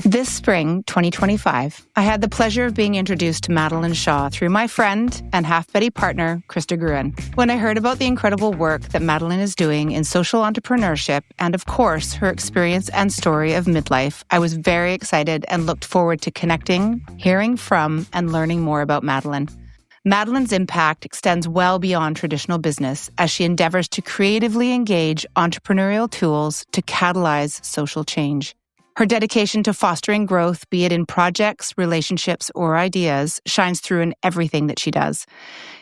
This spring, 2025, I had the pleasure of being introduced to Madeleine Shaw through my friend and half-betty partner, Krista Gruen. When I heard about the incredible work that Madeleine is doing in social entrepreneurship and, of course, her experience and story of midlife, I was very excited and looked forward to connecting, hearing from, and learning more about Madeleine. Madeleine's impact extends well beyond traditional business as she endeavors to creatively engage entrepreneurial tools to catalyze social change. Her dedication to fostering growth, be it in projects, relationships, or ideas, shines through in everything that she does.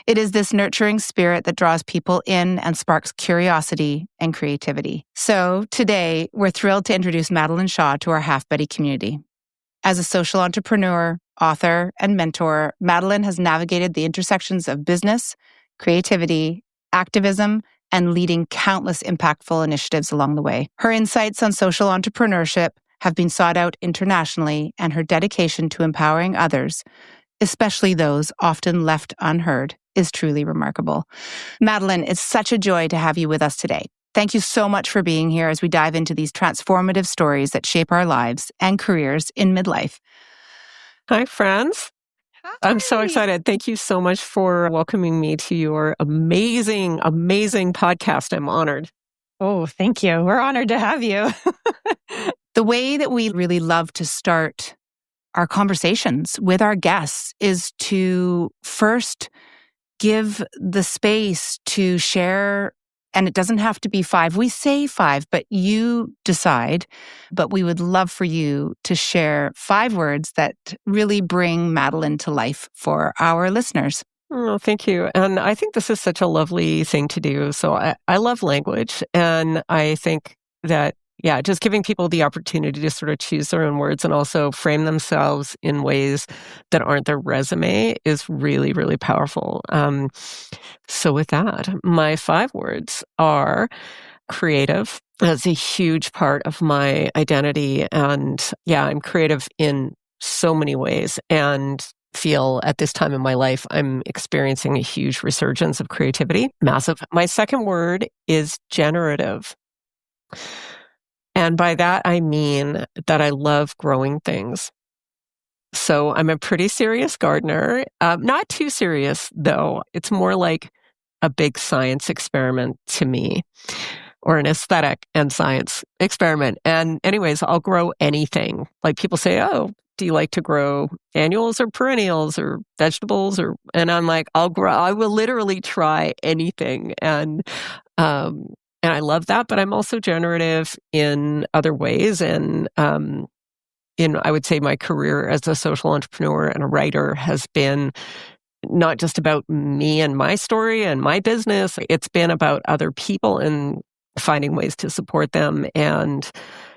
It is this nurturing spirit that draws people in and sparks curiosity and creativity. So today, we're thrilled to introduce Madeleine Shaw to our half-betty community. As a social entrepreneur, author, and mentor, Madeleine has navigated the intersections of business, creativity, activism, and leading countless impactful initiatives along the way. Her insights on social entrepreneurship have been sought out internationally, and her dedication to empowering others, especially those often left unheard, is truly remarkable. Madeleine, it's such a joy to have you with us today. Thank you so much for being here as we dive into these transformative stories that shape our lives and careers in midlife. Hi, friends. Hi. I'm so excited. Thank you so much for welcoming me to your amazing, amazing podcast. I'm honored. Oh, thank you. We're honored to have you. The way that we really love to start our conversations with our guests is to first give the space to share, and it doesn't have to be 5. We say 5, but you decide. But we would love for you to share 5 words that really bring Madeleine to life for our listeners. Oh, thank you. And I think this is such a lovely thing to do. So I love language. And I think that, just giving people the opportunity to sort of choose their own words and also frame themselves in ways that aren't their resume is really, really powerful. So with that, my 5 words are creative. That's a huge part of my identity. And I'm creative in so many ways. And feel at this time in my life, I'm experiencing a huge resurgence of creativity. Massive. My second word is generative. And by that, I mean that I love growing things. So I'm a pretty serious gardener. Not too serious, though. It's more like a big science experiment to me, or an aesthetic and science experiment. And anyways, I'll grow anything. Like people say, oh, do you like to grow annuals or perennials or vegetables? And I'm like, I will literally try anything. And I love that, but I'm also generative in other ways. And I would say my career as a social entrepreneur and a writer has been not just about me and my story and my business. It's been about other people and finding ways to support them and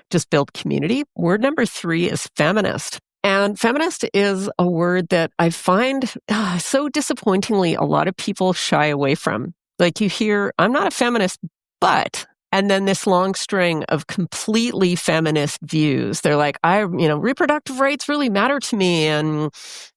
just build community. Word number 3 is feminist. And feminist is a word that I find so disappointingly a lot of people shy away from. Like you hear, I'm not a feminist, but, and then this long string of completely feminist views. They're like, reproductive rights really matter to me. And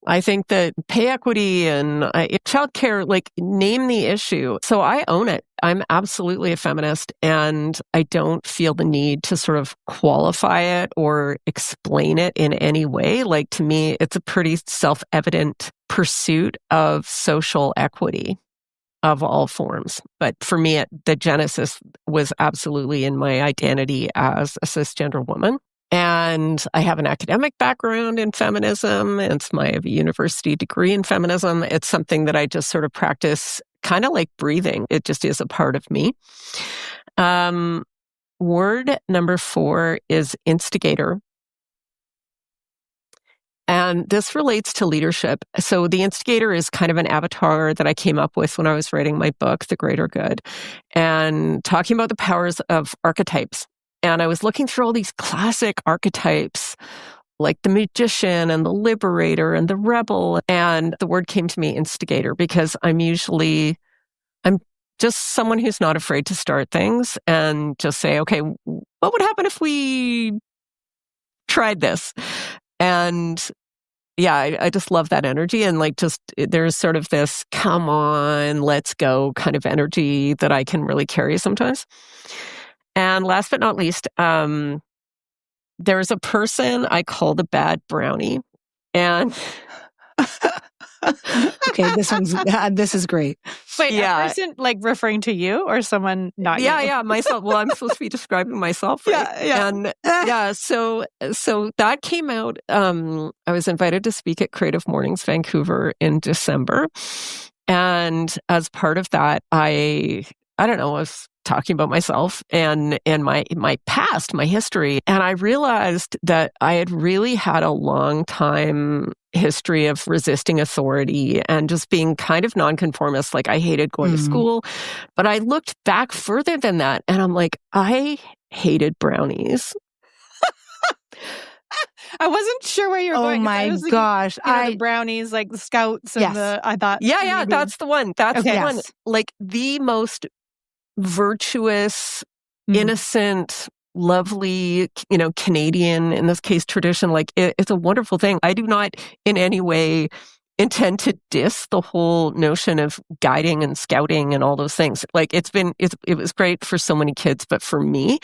I think that pay equity and childcare, like name the issue. So I own it. I'm absolutely a feminist, and I don't feel the need to sort of qualify it or explain it in any way. Like to me, it's a pretty self-evident pursuit of social equity of all forms. But for me, the genesis was absolutely in my identity as a cisgender woman. And I have an academic background in feminism. It's my university degree in feminism. It's something that I just sort of practice kind of like breathing. It just is a part of me. Word number 4 is instigator. And this relates to leadership. So the instigator is kind of an avatar that I came up with when I was writing my book, The Greater Good, and talking about the powers of archetypes. And I was looking through all these classic archetypes, like the magician and the liberator and the rebel. And the word came to me, instigator, because I'm just someone who's not afraid to start things and just say, okay, what would happen if we tried this? And I just love that energy. And there's sort of this, come on, let's go kind of energy that I can really carry sometimes. And last but not least, there's a person I call the bad brownie. And okay, this is great. Wait, a person like referring to you or someone not you? Yeah, myself. Well, I'm supposed to be describing myself, right? Yeah. And so that came out. I was invited to speak at Creative Mornings Vancouver in December. And as part of that, I don't know, I was talking about myself and my past, my history. And I realized that I had really had a long time history of resisting authority and just being kind of nonconformist. Like I hated going to school, but I looked back further than that and I'm like, I hated brownies. I wasn't sure where you were going. Oh my gosh. The brownies, like the scouts and I thought. Yeah, maybe... that's the one. That's the one. Yes. Like the most virtuous, innocent, lovely, Canadian, in this case, tradition. Like it's a wonderful thing. I do not in any way intend to diss the whole notion of guiding and scouting and all those things. Like it was great for so many kids, but for me,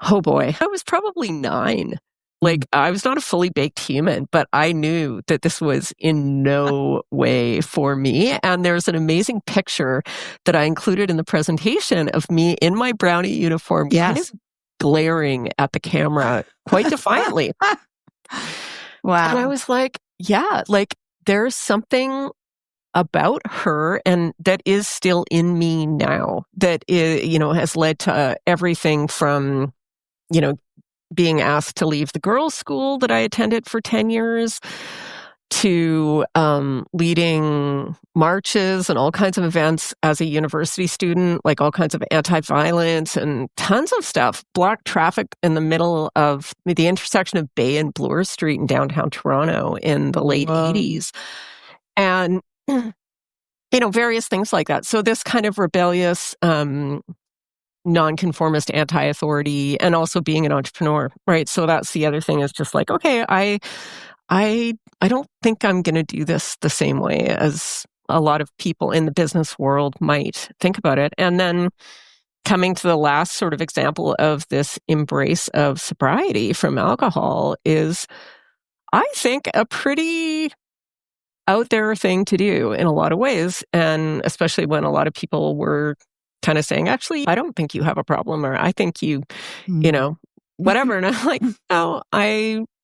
oh boy, I was probably 9. Like I was not a fully baked human, but I knew that this was in no way for me. And there's an amazing picture that I included in the presentation of me in my brownie uniform, kind of glaring at the camera quite defiantly. Wow. And I was like, yeah, like there's something about her and that is still in me now that is, has led to everything from, being asked to leave the girls' school that I attended for 10 years to leading marches and all kinds of events as a university student, like all kinds of anti-violence and tons of stuff. Blocked traffic in the middle of the intersection of Bay and Bloor Street in downtown Toronto in the late 80s. And, various things like that. So this kind of rebellious, nonconformist, anti-authority, and also being an entrepreneur, right? So that's the other thing is just like, okay, I don't think I'm going to do this the same way as a lot of people in the business world might think about it. And then coming to the last sort of example of this embrace of sobriety from alcohol is, I think, a pretty out there thing to do in a lot of ways. And especially when a lot of people were kind of saying, actually, I don't think you have a problem, or I think you whatever. And I'm like, no,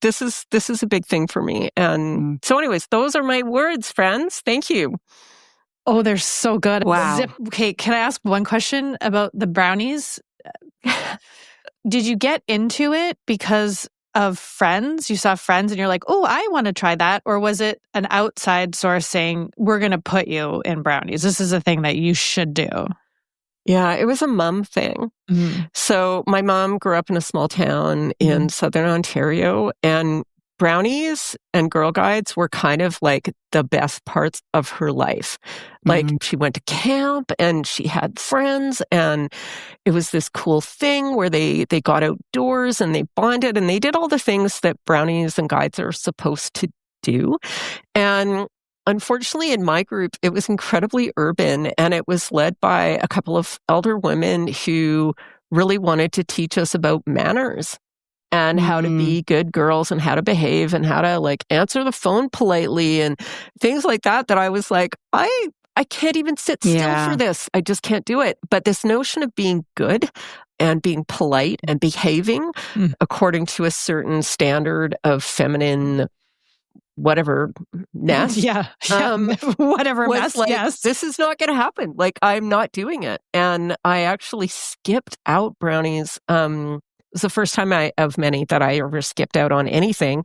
this is a big thing for me. And so anyways, those are my words, friends. Thank you. Oh, they're so good. Wow. Okay, can I ask one question about the brownies? Did you get into it because of friends? You saw friends and you're like, oh, I want to try that. Or was it an outside source saying, we're going to put you in brownies? This is a thing that you should do. Yeah, it was a mom thing. So my mom grew up in a small town in Southern Ontario, and brownies and Girl Guides were kind of like the best parts of her life. Like she went to camp and she had friends, and it was this cool thing where they got outdoors and they bonded and they did all the things that brownies and guides are supposed to do. And unfortunately, in my group, it was incredibly urban, and it was led by a couple of elder women who really wanted to teach us about manners and how to be good girls and how to behave and how to like answer the phone politely and things like that. That I was like, I can't even sit still for this. I just can't do it. But this notion of being good and being polite and behaving according to a certain standard of feminine whatever mess. Whatever mess. Like, yes. This is not going to happen. Like, I'm not doing it. And I actually skipped out brownies. It was the first time of many that I ever skipped out on anything.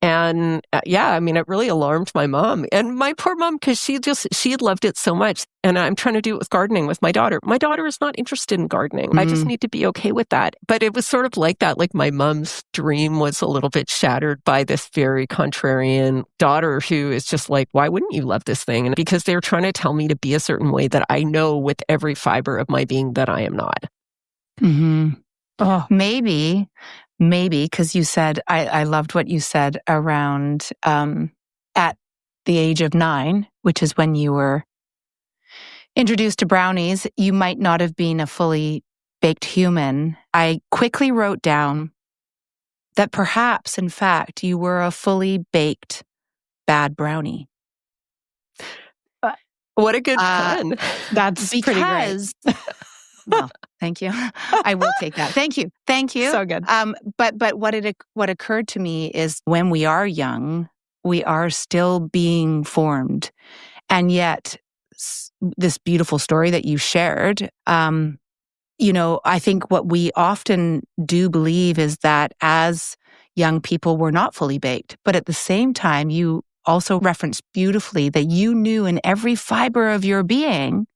And it really alarmed my mom. And my poor mom, because she had loved it so much. And I'm trying to do it with gardening with my daughter. My daughter is not interested in gardening. I just need to be okay with that. But it was sort of like that. Like my mom's dream was a little bit shattered by this very contrarian daughter who is just like, why wouldn't you love this thing? And because they're trying to tell me to be a certain way that I know with every fiber of my being that I am not. Oh, maybe, because you said, I loved what you said around at the age of 9, which is when you were introduced to brownies, you might not have been a fully baked human. I quickly wrote down that perhaps, in fact, you were a fully baked bad brownie. What a good pun. That's pretty great. Well, thank you. I will take that. Thank you. Thank you. So good. But what occurred to me is when we are young, we are still being formed. And yet this beautiful story that you shared, I think what we often do believe is that as young people, we're not fully baked. But at the same time, you also referenced beautifully that you knew in every fiber of your being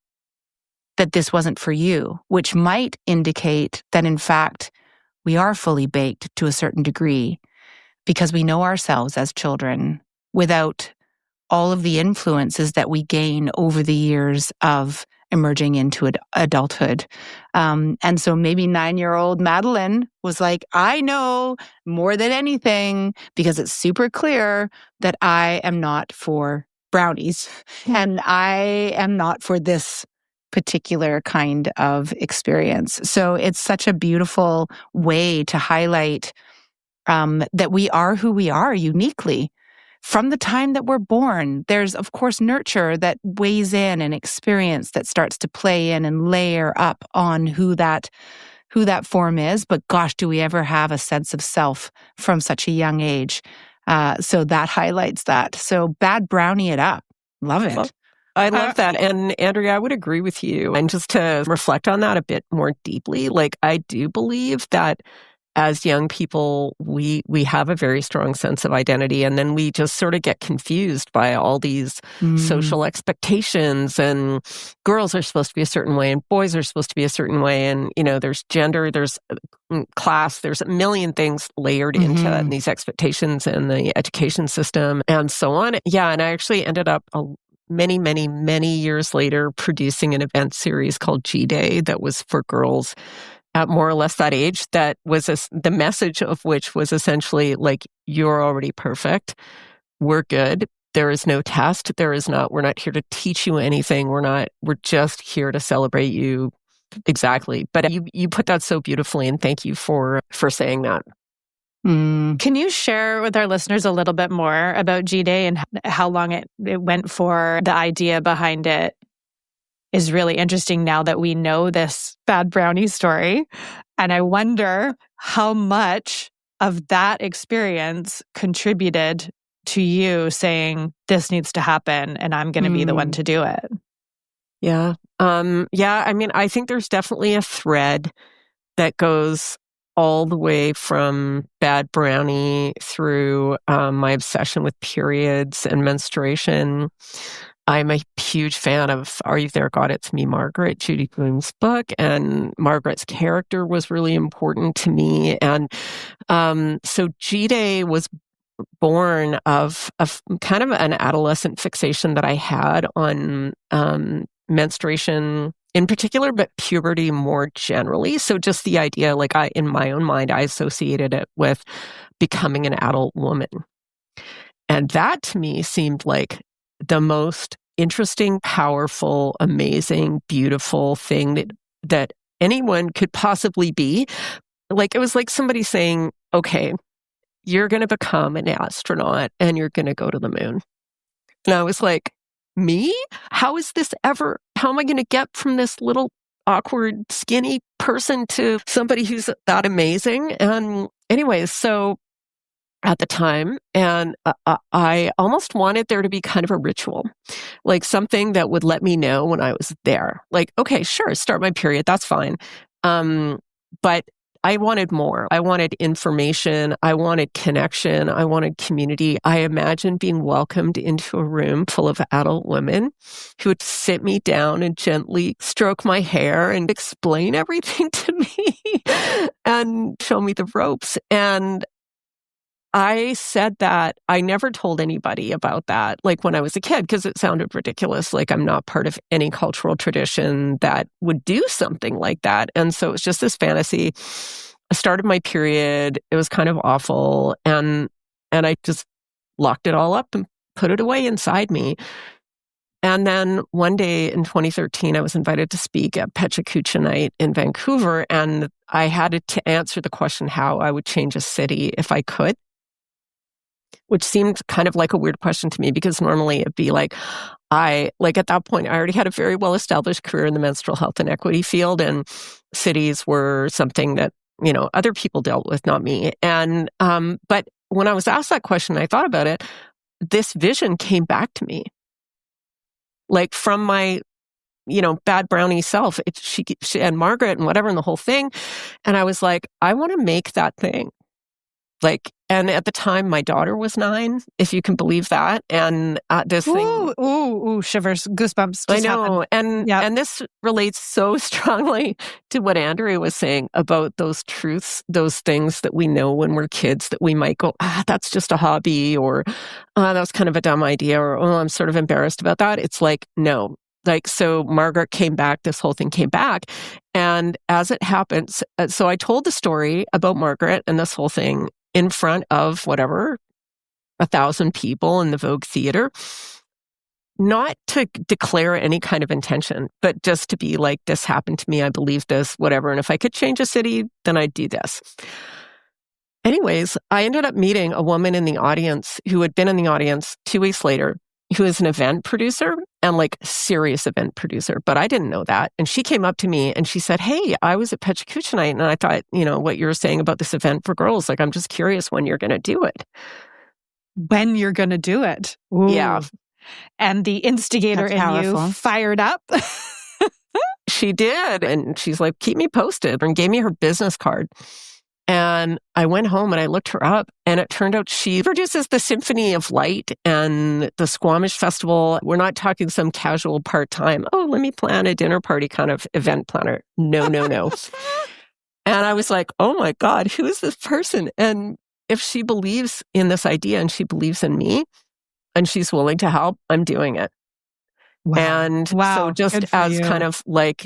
that this wasn't for you, which might indicate that, in fact, we are fully baked to a certain degree because we know ourselves as children without all of the influences that we gain over the years of emerging into adulthood. And so maybe 9-year-old Madeleine was like, I know more than anything because it's super clear that I am not for brownies and I am not for this particular kind of experience. So it's such a beautiful way to highlight that we are who we are uniquely. From the time that we're born, there's, of course, nurture that weighs in and experience that starts to play in and layer up on who that form is. But gosh, do we ever have a sense of self from such a young age? So that highlights that. So bad brownie it up. Love it. I love that. And Andrea, I would agree with you. And just to reflect on that a bit more deeply, like I do believe that as young people, we have a very strong sense of identity, and then we just sort of get confused by all these social expectations, and girls are supposed to be a certain way and boys are supposed to be a certain way, and there's gender, there's class, there's a million things layered into that, and these expectations and the education system and so on. Yeah, and I actually ended up many, many, many years later producing an event series called G-Day that was for girls at more or less that age, that was the message of which was essentially like, you're already perfect. We're good. There is no test. We're not here to teach you anything. We're just here to celebrate you. Exactly. But you put that so beautifully, and thank you for saying that. Can you share with our listeners a little bit more about G-Day and how long it went for? The idea behind it is really interesting now that we know this bad brownie story. And I wonder how much of that experience contributed to you saying, this needs to happen and I'm going to be the one to do it. Yeah. I mean, I think there's definitely a thread that goes all the way from bad brownie through my obsession with periods and menstruation. I'm a huge fan of Are You There, God? It's Me, Margaret, Judy Blume's book, and Margaret's character was really important to me. And so G-Day was born of kind of an adolescent fixation that I had on menstruation in particular, but puberty more generally. So just the idea, like in my own mind, I associated it with becoming an adult woman. And that to me seemed like the most interesting, powerful, amazing, beautiful thing that anyone could possibly be. Like, it was like somebody saying, okay, you're going to become an astronaut and you're going to go to the moon. And I was like, me? How am I going to get from this little awkward, skinny person to somebody who's that amazing? And anyways, so at the time, and I almost wanted there to be kind of a ritual, like something that would let me know when I was there. Like, okay, sure, start my period, that's fine. But I wanted more. I wanted information. I wanted connection. I wanted community. I imagined being welcomed into a room full of adult women who would sit me down and gently stroke my hair and explain everything to me and show me the ropes. And I said that I never told anybody about that, like when I was a kid, because it sounded ridiculous. Like, I'm not part of any cultural tradition that would do something like that. And so it was just this fantasy. I started my period. It was kind of awful. And I just locked it all up and put it away inside me. And then one day in 2013, I was invited to speak at Pechakucha Night in Vancouver, and I had to answer the question how I would change a city if I could, which seemed kind of like a weird question to me because normally it'd be like, at that point, I already had a very well-established career in the menstrual health and equity field, and cities were something that, other people dealt with, not me. And, but when I was asked that question, I thought about it, this vision came back to me. Like from my, bad brownie self, she and Margaret and whatever and the whole thing. And I was like, I want to make that thing. And at the time, my daughter was 9, if you can believe that. And this thing, shivers, goosebumps. I know, and this relates so strongly to what Andrea was saying about those truths, those things that we know when we're kids that we might go, that's just a hobby, or that was kind of a dumb idea, or I'm sort of embarrassed about that. It's like, no. So Margaret came back, this whole thing came back. And as it happens, so I told the story about Margaret and this whole thing in front of 1,000 people in the Vogue Theatre, not to declare any kind of intention, but just to be like, this happened to me, I believe this, whatever. And if I could change a city, then I'd do this. Anyways, I ended up meeting a woman in the audience who had been in the audience 2 weeks later, who is an event producer and serious event producer. But I didn't know that. And she came up to me and she said, hey, I was at Pechakucha Night and I thought, what you were saying about this event for girls, I'm just curious when you're going to do it. When you're going to do it. Ooh. Yeah. And the instigator in you fired up. She did. And she's like, keep me posted, and gave me her business card. And I went home and I looked her up, and it turned out she produces the Symphony of Light and the Squamish Festival. We're not talking some casual part-time, let me plan a dinner party kind of event planner. No. And I was like, oh my God, who is this person? And if she believes in this idea and she believes in me and she's willing to help, I'm doing it. Wow. And so just as kind of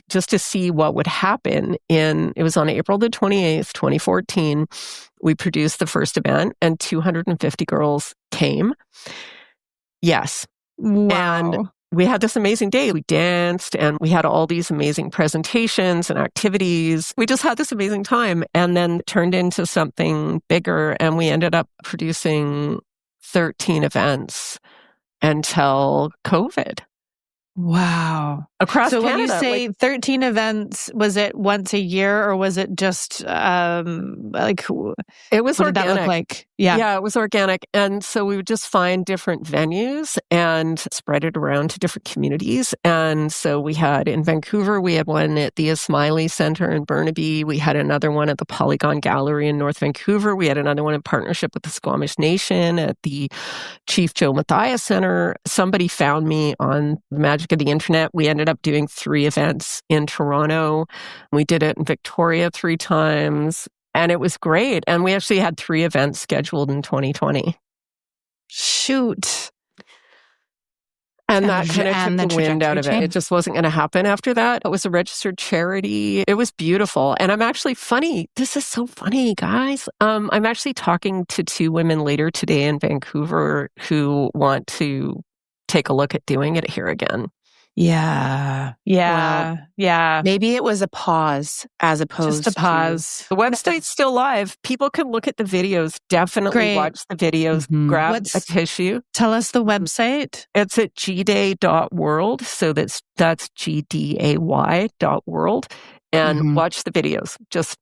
just to see what would happen it was on April the 28th, 2014, we produced the first event and 250 girls came. Yes. Wow. And we had this amazing day. We danced and we had all these amazing presentations and activities. We just had this amazing time, and then it turned into something bigger, and we ended up producing 13 events until COVID. Wow. Across so Canada. When you say 13 events, was it once a year, or was it just it was what organic. Did that look like? Yeah, it was organic. And so we would just find different venues and spread it around to different communities. And so we had in Vancouver, we had one at the Ismaili Center in Burnaby. We had another one at the Polygon Gallery in North Vancouver. We had another one in partnership with the Squamish Nation at the Chief Joe Mathias Center. Somebody found me on the magic of the internet. We ended up doing 3 events in Toronto. We did it in Victoria 3 times. And it was great. And we actually had 3 events scheduled in 2020. Shoot. And that kind of took the wind out of it. It just wasn't going to happen after that. It was a registered charity. It was beautiful. And I'm actually funny. This is so funny, guys. I'm actually talking to 2 women later today in Vancouver who want to take a look at doing it here again. Yeah. Maybe it was a pause as opposed just a pause. The website's still live. People can look at the videos. Definitely watch the videos. Grab a tissue. Tell us the website. It's at gday.world. So that's gday.world. And watch the videos. Just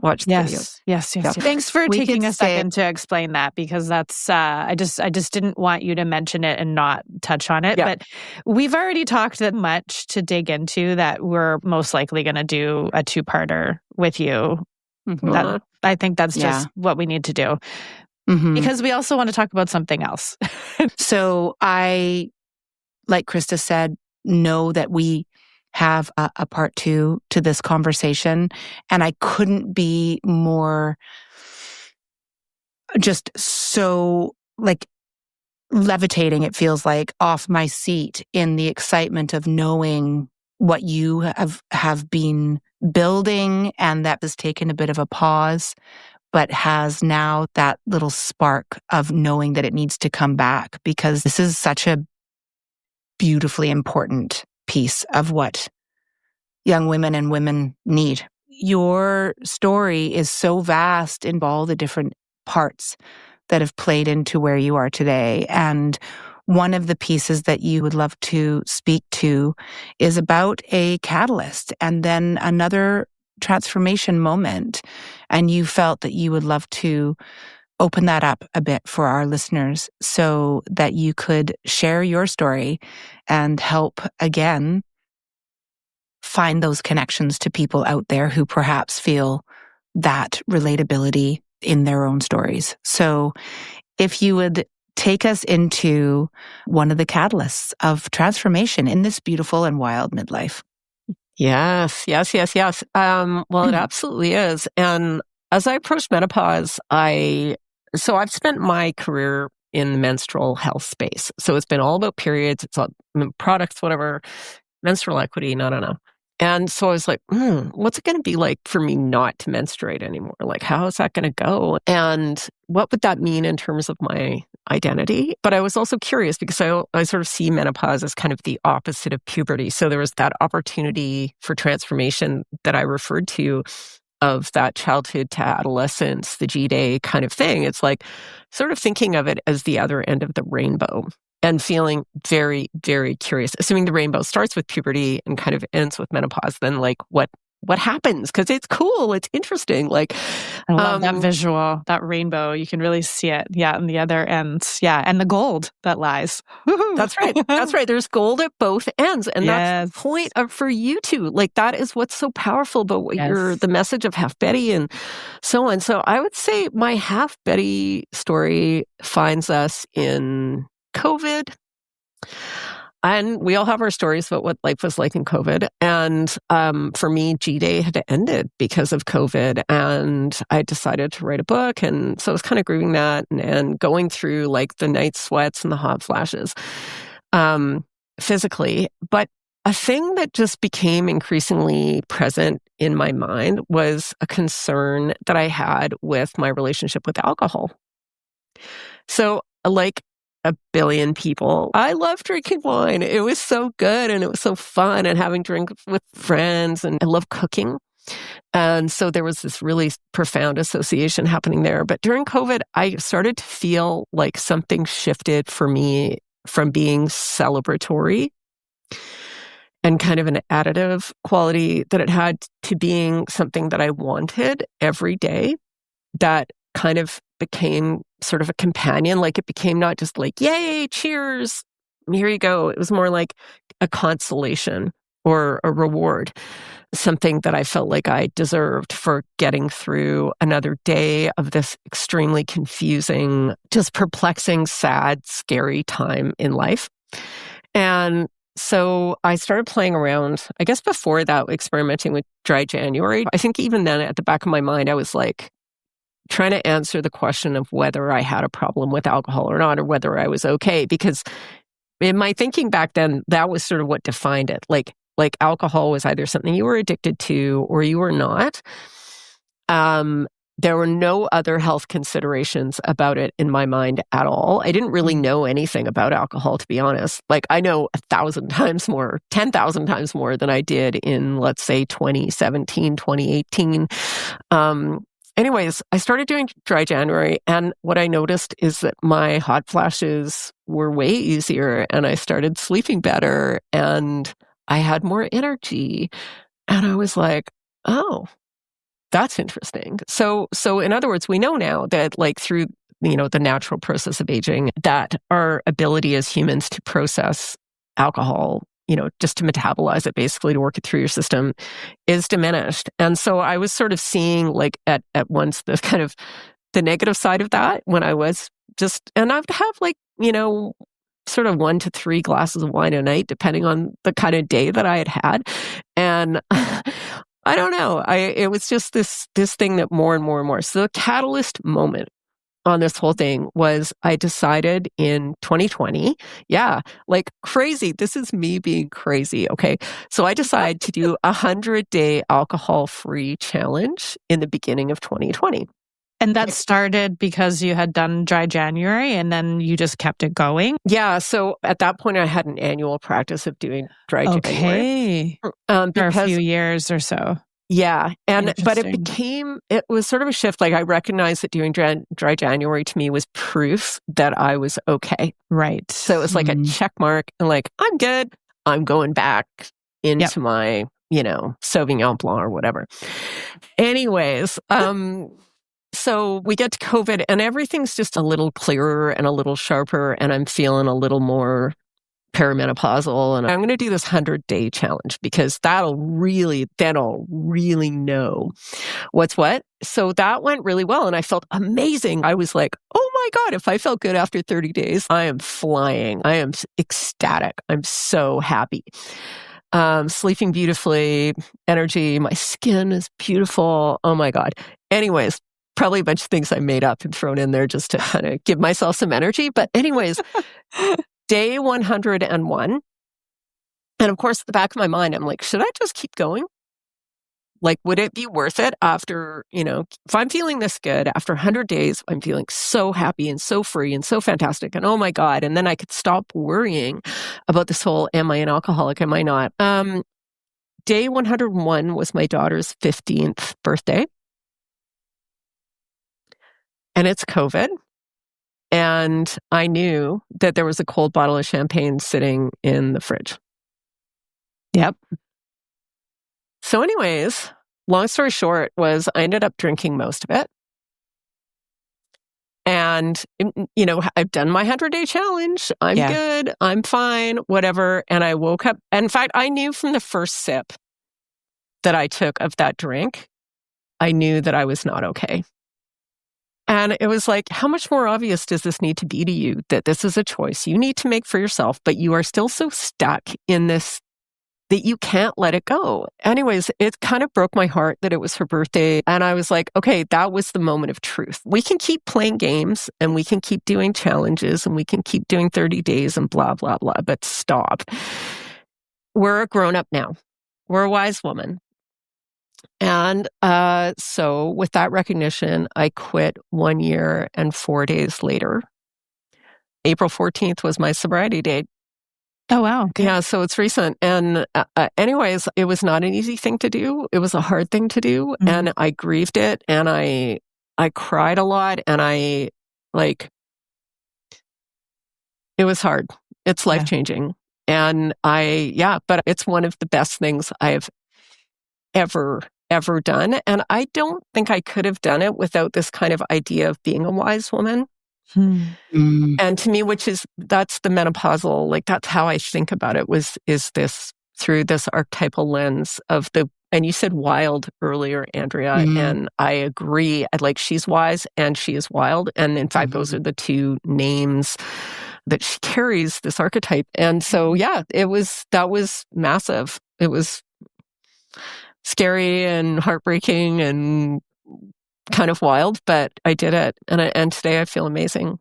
watch the videos. Yes. Thanks for taking a second to explain that, because that's I just didn't want you to mention it and not touch on it. Yeah. But we've already talked that much to dig into that we're most likely going to do a 2-parter with you. That, I think that's just what we need to do. Because we also want to talk about something else. So I, like Krista said, know that we have a part 2 to this conversation. And I couldn't be more just so levitating, it feels like, off my seat in the excitement of knowing what you have been building, and that has taken a bit of a pause but has now that little spark of knowing that it needs to come back, because this is such a beautifully important piece of what young women and women need. Your story is so vast in all the different parts that have played into where you are today. And one of the pieces that you would love to speak to is about a catalyst and then another transformation moment. And you felt that you would love to open that up a bit for our listeners so that you could share your story and help, again, find those connections to people out there who perhaps feel that relatability in their own stories. So if you would take us into one of the catalysts of transformation in this beautiful and wild midlife. Yes. Well, it absolutely is. And as I approach menopause, I've spent my career in the menstrual health space. So it's been all about periods, it's all products, whatever, menstrual equity, no. And so I was like, what's it going to be like for me not to menstruate anymore? Like, how is that going to go? And what would that mean in terms of my identity? But I was also curious because I sort of see menopause as kind of the opposite of puberty. So there was that opportunity for transformation that I referred to of that childhood to adolescence, the G-Day kind of thing. It's like sort of thinking of it as the other end of the rainbow and feeling very, very curious. Assuming the rainbow starts with puberty and kind of ends with menopause, then like what happens? Because it's cool, it's interesting. Like I love that visual, that rainbow. You can really see it. Yeah, on the other ends. Yeah, and the gold that lies. That's right. That's right. There's gold at both ends. And that's the point for you two. Like that is what's so powerful about what the message of halfbetty and so on. So I would say my halfbetty story finds us in COVID. And we all have our stories about what life was like in COVID. And for me, G-Day had ended because of COVID. And I decided to write a book. And so I was kind of grieving that and going through like the night sweats and the hot flashes physically. But a thing that just became increasingly present in my mind was a concern that I had with my relationship with alcohol. So like a billion people, I love drinking wine. It was so good and it was so fun and having drinks with friends, and I love cooking. And so there was this really profound association happening there. But during COVID, I started to feel like something shifted for me from being celebratory and kind of an additive quality that it had to being something that I wanted every day, that kind of became sort of a companion. Like it became not just like, yay, cheers, here you go. It was more like a consolation or a reward, something that I felt like I deserved for getting through another day of this extremely confusing, just perplexing, sad, scary time in life. And so I started playing around, I guess before that, experimenting with dry January. I think even then at the back of my mind, I was like, trying to answer the question of whether I had a problem with alcohol or not, or whether I was okay. Because in my thinking back then, that was sort of what defined it. Like alcohol was either something you were addicted to or you were not. There were no other health considerations about it in my mind at all. I didn't really know anything about alcohol, to be honest. Like I know 1,000 times more, 10,000 times more than I did in, let's say, 2017, 2018. Anyways, I started doing dry January, and what I noticed is that my hot flashes were way easier, and I started sleeping better, and I had more energy. And I was like, oh, that's interesting. So in other words, we know now that like through, the natural process of aging, that our ability as humans to process alcohol, just to metabolize it, basically to work it through your system, is diminished. And so I was sort of seeing like at once the kind of the negative side of that when I was and I would have like, sort of 1 to 3 glasses of wine a night, depending on the kind of day that I had had. And I don't know, it was just this thing that more and more and more. So the catalyst moment on this whole thing was I decided in 2020, like crazy. This is me being crazy. Okay. So I decided to do a 100-day alcohol-free challenge in the beginning of 2020. And that started because you had done dry January and then you just kept it going? Yeah. So at that point, I had an annual practice of doing dry January. For a Because few years or so. yeah. But Interesting. it was sort of a shift. Like I recognized that doing dry January to me was proof that I was okay. Right. So it was like a check mark and like, I'm good. I'm going back into my, Sauvignon Blanc or whatever. Anyways, so we get to COVID and everything's just a little clearer and a little sharper and I'm feeling a little more perimenopausal, and I'm going to do this 100-day challenge because then I'll really know what's what. So that went really well and I felt amazing. I was like, oh my God, if I felt good after 30 days, I am flying. I am ecstatic. I'm so happy. Sleeping beautifully, energy, my skin is beautiful. Oh my God. Anyways, probably a bunch of things I made up and thrown in there just to kind of give myself some energy. But anyways, day 101. And of course, at the back of my mind, I'm like, should I just keep going? Like, would it be worth it after, if I'm feeling this good, after 100 days, I'm feeling so happy and so free and so fantastic. And oh my God. And then I could stop worrying about this whole, am I an alcoholic? Am I not? Day 101 was my daughter's 15th birthday. And it's COVID. And I knew that there was a cold bottle of champagne sitting in the fridge. Yep. So anyways, long story short was I ended up drinking most of it. And, I've done my 100-day challenge. I'm good. I'm fine, whatever. And I woke up. In fact, I knew from the first sip that I took of that drink, I knew that I was not okay. And it was like, how much more obvious does this need to be to you that this is a choice you need to make for yourself, but you are still so stuck in this that you can't let it go. Anyways, it kind of broke my heart that it was her birthday. And I was like, okay, that was the moment of truth. We can keep playing games and we can keep doing challenges and we can keep doing 30 days and blah, blah, blah, but stop. We're a grown up now. We're a wise woman. And so with that recognition, I quit 1 year and 4 days later. April 14th was my sobriety date. Oh, wow. Okay. Yeah, so it's recent. And anyways, it was not an easy thing to do. It was a hard thing to do. Mm-hmm. And I grieved it and I cried a lot and it was hard. It's life-changing. And but it's one of the best things I've ever done. And I don't think I could have done it without this kind of idea of being a wise woman. And to me, that's the menopausal, that's how I think about it is this through this archetypal lens of and you said wild earlier, Andrea, and I agree. She's wise and she is wild. And in fact, those are the two names that she carries, this archetype. And so, that was massive. It was scary and heartbreaking and kind of wild, but I did it. And today I feel amazing.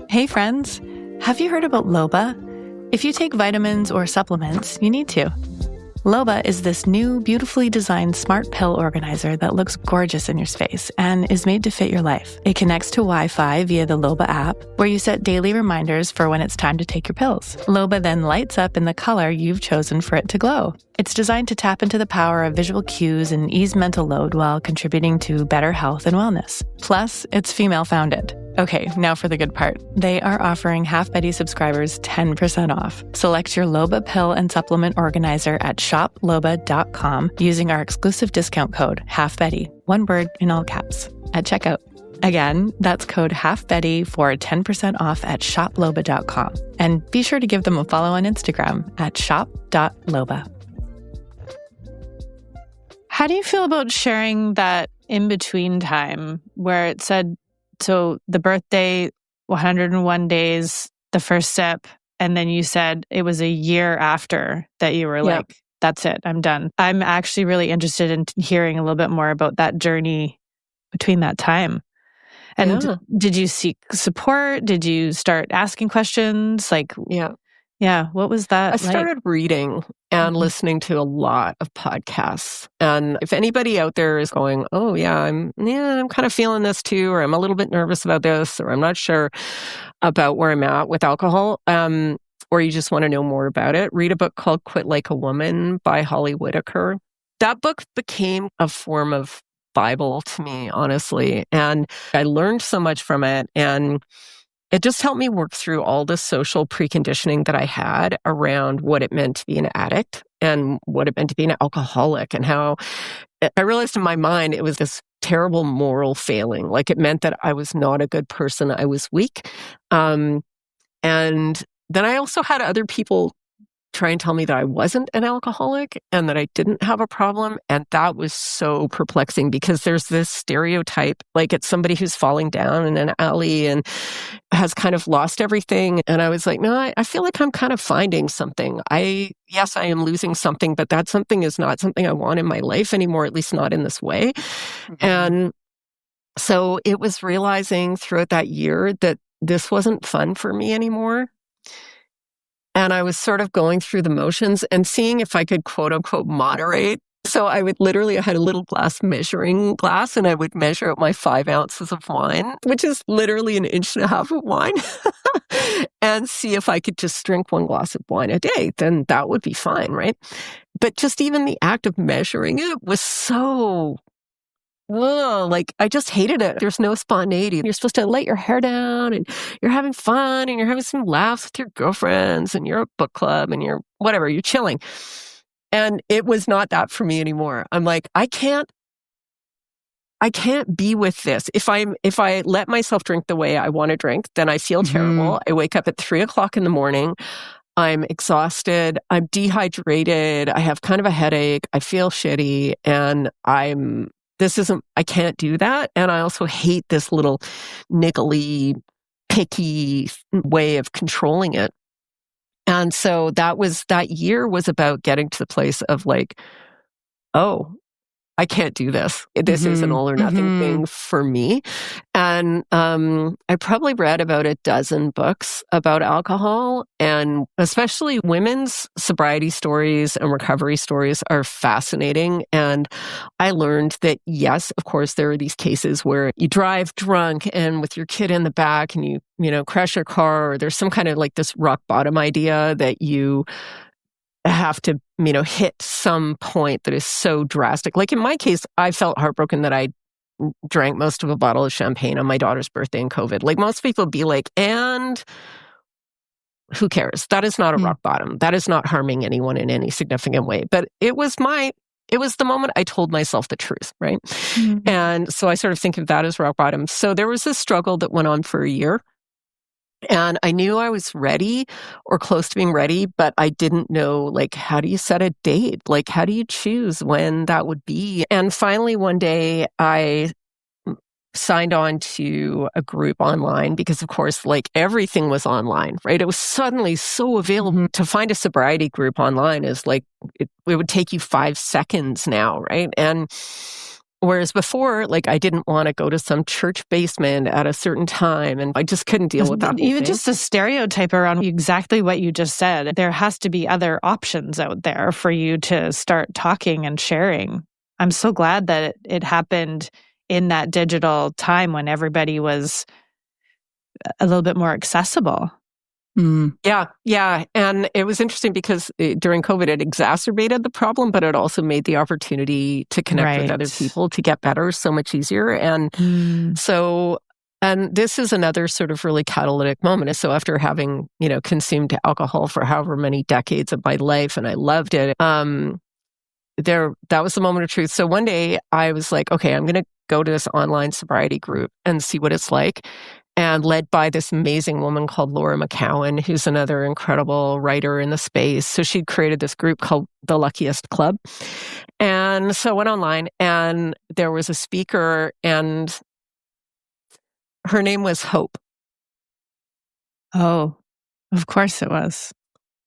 Hey friends, have you heard about Loba? If you take vitamins or supplements, you need to. Loba is this new, beautifully designed smart pill organizer that looks gorgeous in your space and is made to fit your life. It connects to Wi-Fi via the Loba app, where you set daily reminders for when it's time to take your pills. Loba then lights up in the color you've chosen for it to glow. It's designed to tap into the power of visual cues and ease mental load while contributing to better health and wellness. Plus, it's female-founded. Okay, now for the good part. They are offering half-betty subscribers 10% off. Select your Loba pill and supplement organizer at shoploba.com using our exclusive discount code halfbetty, one word in all caps, at checkout. Again, that's code halfbetty for 10% off at shoploba.com. And be sure to give them a follow on Instagram at shop.loba. How do you feel about sharing that in-between time where it said, so the birthday, 101 days, the first sip, and then you said it was a year after that you were like, that's it, I'm done. I'm actually really interested in hearing a little bit more about that journey between that time. And did you seek support? Did you start asking questions? Yeah. What was that I started reading and listening to a lot of podcasts. And if anybody out there is going, oh yeah, I'm kind of feeling this too, or I'm a little bit nervous about this, or I'm not sure about where I'm at with alcohol, or you just want to know more about it, read a book called Quit Like a Woman by Holly Whitaker. That book became a form of Bible to me, honestly. And I learned so much from it. And it just helped me work through all the social preconditioning that I had around what it meant to be an addict and what it meant to be an alcoholic, and how I realized in my mind it was this terrible moral failing. Like, it meant that I was not a good person. I was weak. And then I also had other people try and tell me that I wasn't an alcoholic and that I didn't have a problem. And that was so perplexing, because there's this stereotype, like it's somebody who's falling down in an alley and has kind of lost everything. And I was like, no, I feel like I'm kind of finding something. Yes, I am losing something, but that something is not something I want in my life anymore, at least not in this way. Mm-hmm. And so it was realizing throughout that year that this wasn't fun for me anymore. And I was sort of going through the motions and seeing if I could, quote unquote, moderate. So I had a little measuring glass, and I would measure out my 5 ounces of wine, which is literally 1.5 inches of wine, and see if I could just drink 1 glass of wine a day. Then that would be fine, right? But just even the act of measuring it was so... like, I just hated it. There's no spontaneity. You're supposed to let your hair down, and you're having fun, and you're having some laughs with your girlfriends, and you're at book club, and you're whatever, you're chilling. And it was not that for me anymore. I'm like, I can't be with this. If I let myself drink the way I want to drink, then I feel terrible. I wake up at 3:00 in the morning. I'm exhausted. I'm dehydrated. I have kind of a headache. I feel shitty, and I can't do that. And I also hate this little niggly, picky way of controlling it. And so that year was about getting to the place of like, oh, I can't do this. This is an all or nothing thing for me. And I probably read about 12 books about alcohol, and especially women's sobriety stories and recovery stories are fascinating. And I learned that, yes, of course, there are these cases where you drive drunk and with your kid in the back, and you crash your car, or there's some kind of like this rock bottom idea that you have to, hit some point that is so drastic. Like in my case, I felt heartbroken that I drank most of a bottle of champagne on my daughter's birthday in COVID. Like, most people be like, and who cares? That is not a rock bottom. That is not harming anyone in any significant way. But it was the moment I told myself the truth, right? Mm-hmm. And so I sort of think of that as rock bottom. So there was this struggle that went on for a year. And I knew I was ready or close to being ready, but I didn't know, like, how do you set a date? Like, how do you choose when that would be? And finally, one day, I signed on to a group online because, of course, like, everything was online, right? It was suddenly so available. To find a sobriety group online is like, it would take you 5 seconds now, right? And whereas before, like, I didn't want to go to some church basement at a certain time, and I just couldn't deal with that whole Even thing. just a stereotype around exactly what you just said. There has to be other options out there for you to start talking and sharing. I'm so glad that it happened in that digital time when everybody was a little bit more accessible. Yeah. And it was interesting because during COVID, it exacerbated the problem, but it also made the opportunity to connect with other people to get better so much easier. And and this is another sort of really catalytic moment. So after having, consumed alcohol for however many decades of my life, and I loved it, that was the moment of truth. So one day I was like, okay, I'm going to go to this online sobriety group and see what it's like. And led by this amazing woman called Laura McCowan, who's another incredible writer in the space. So she'd created this group called The Luckiest Club. And so I went online, and there was a speaker, and her name was Hope. Oh, of course it was.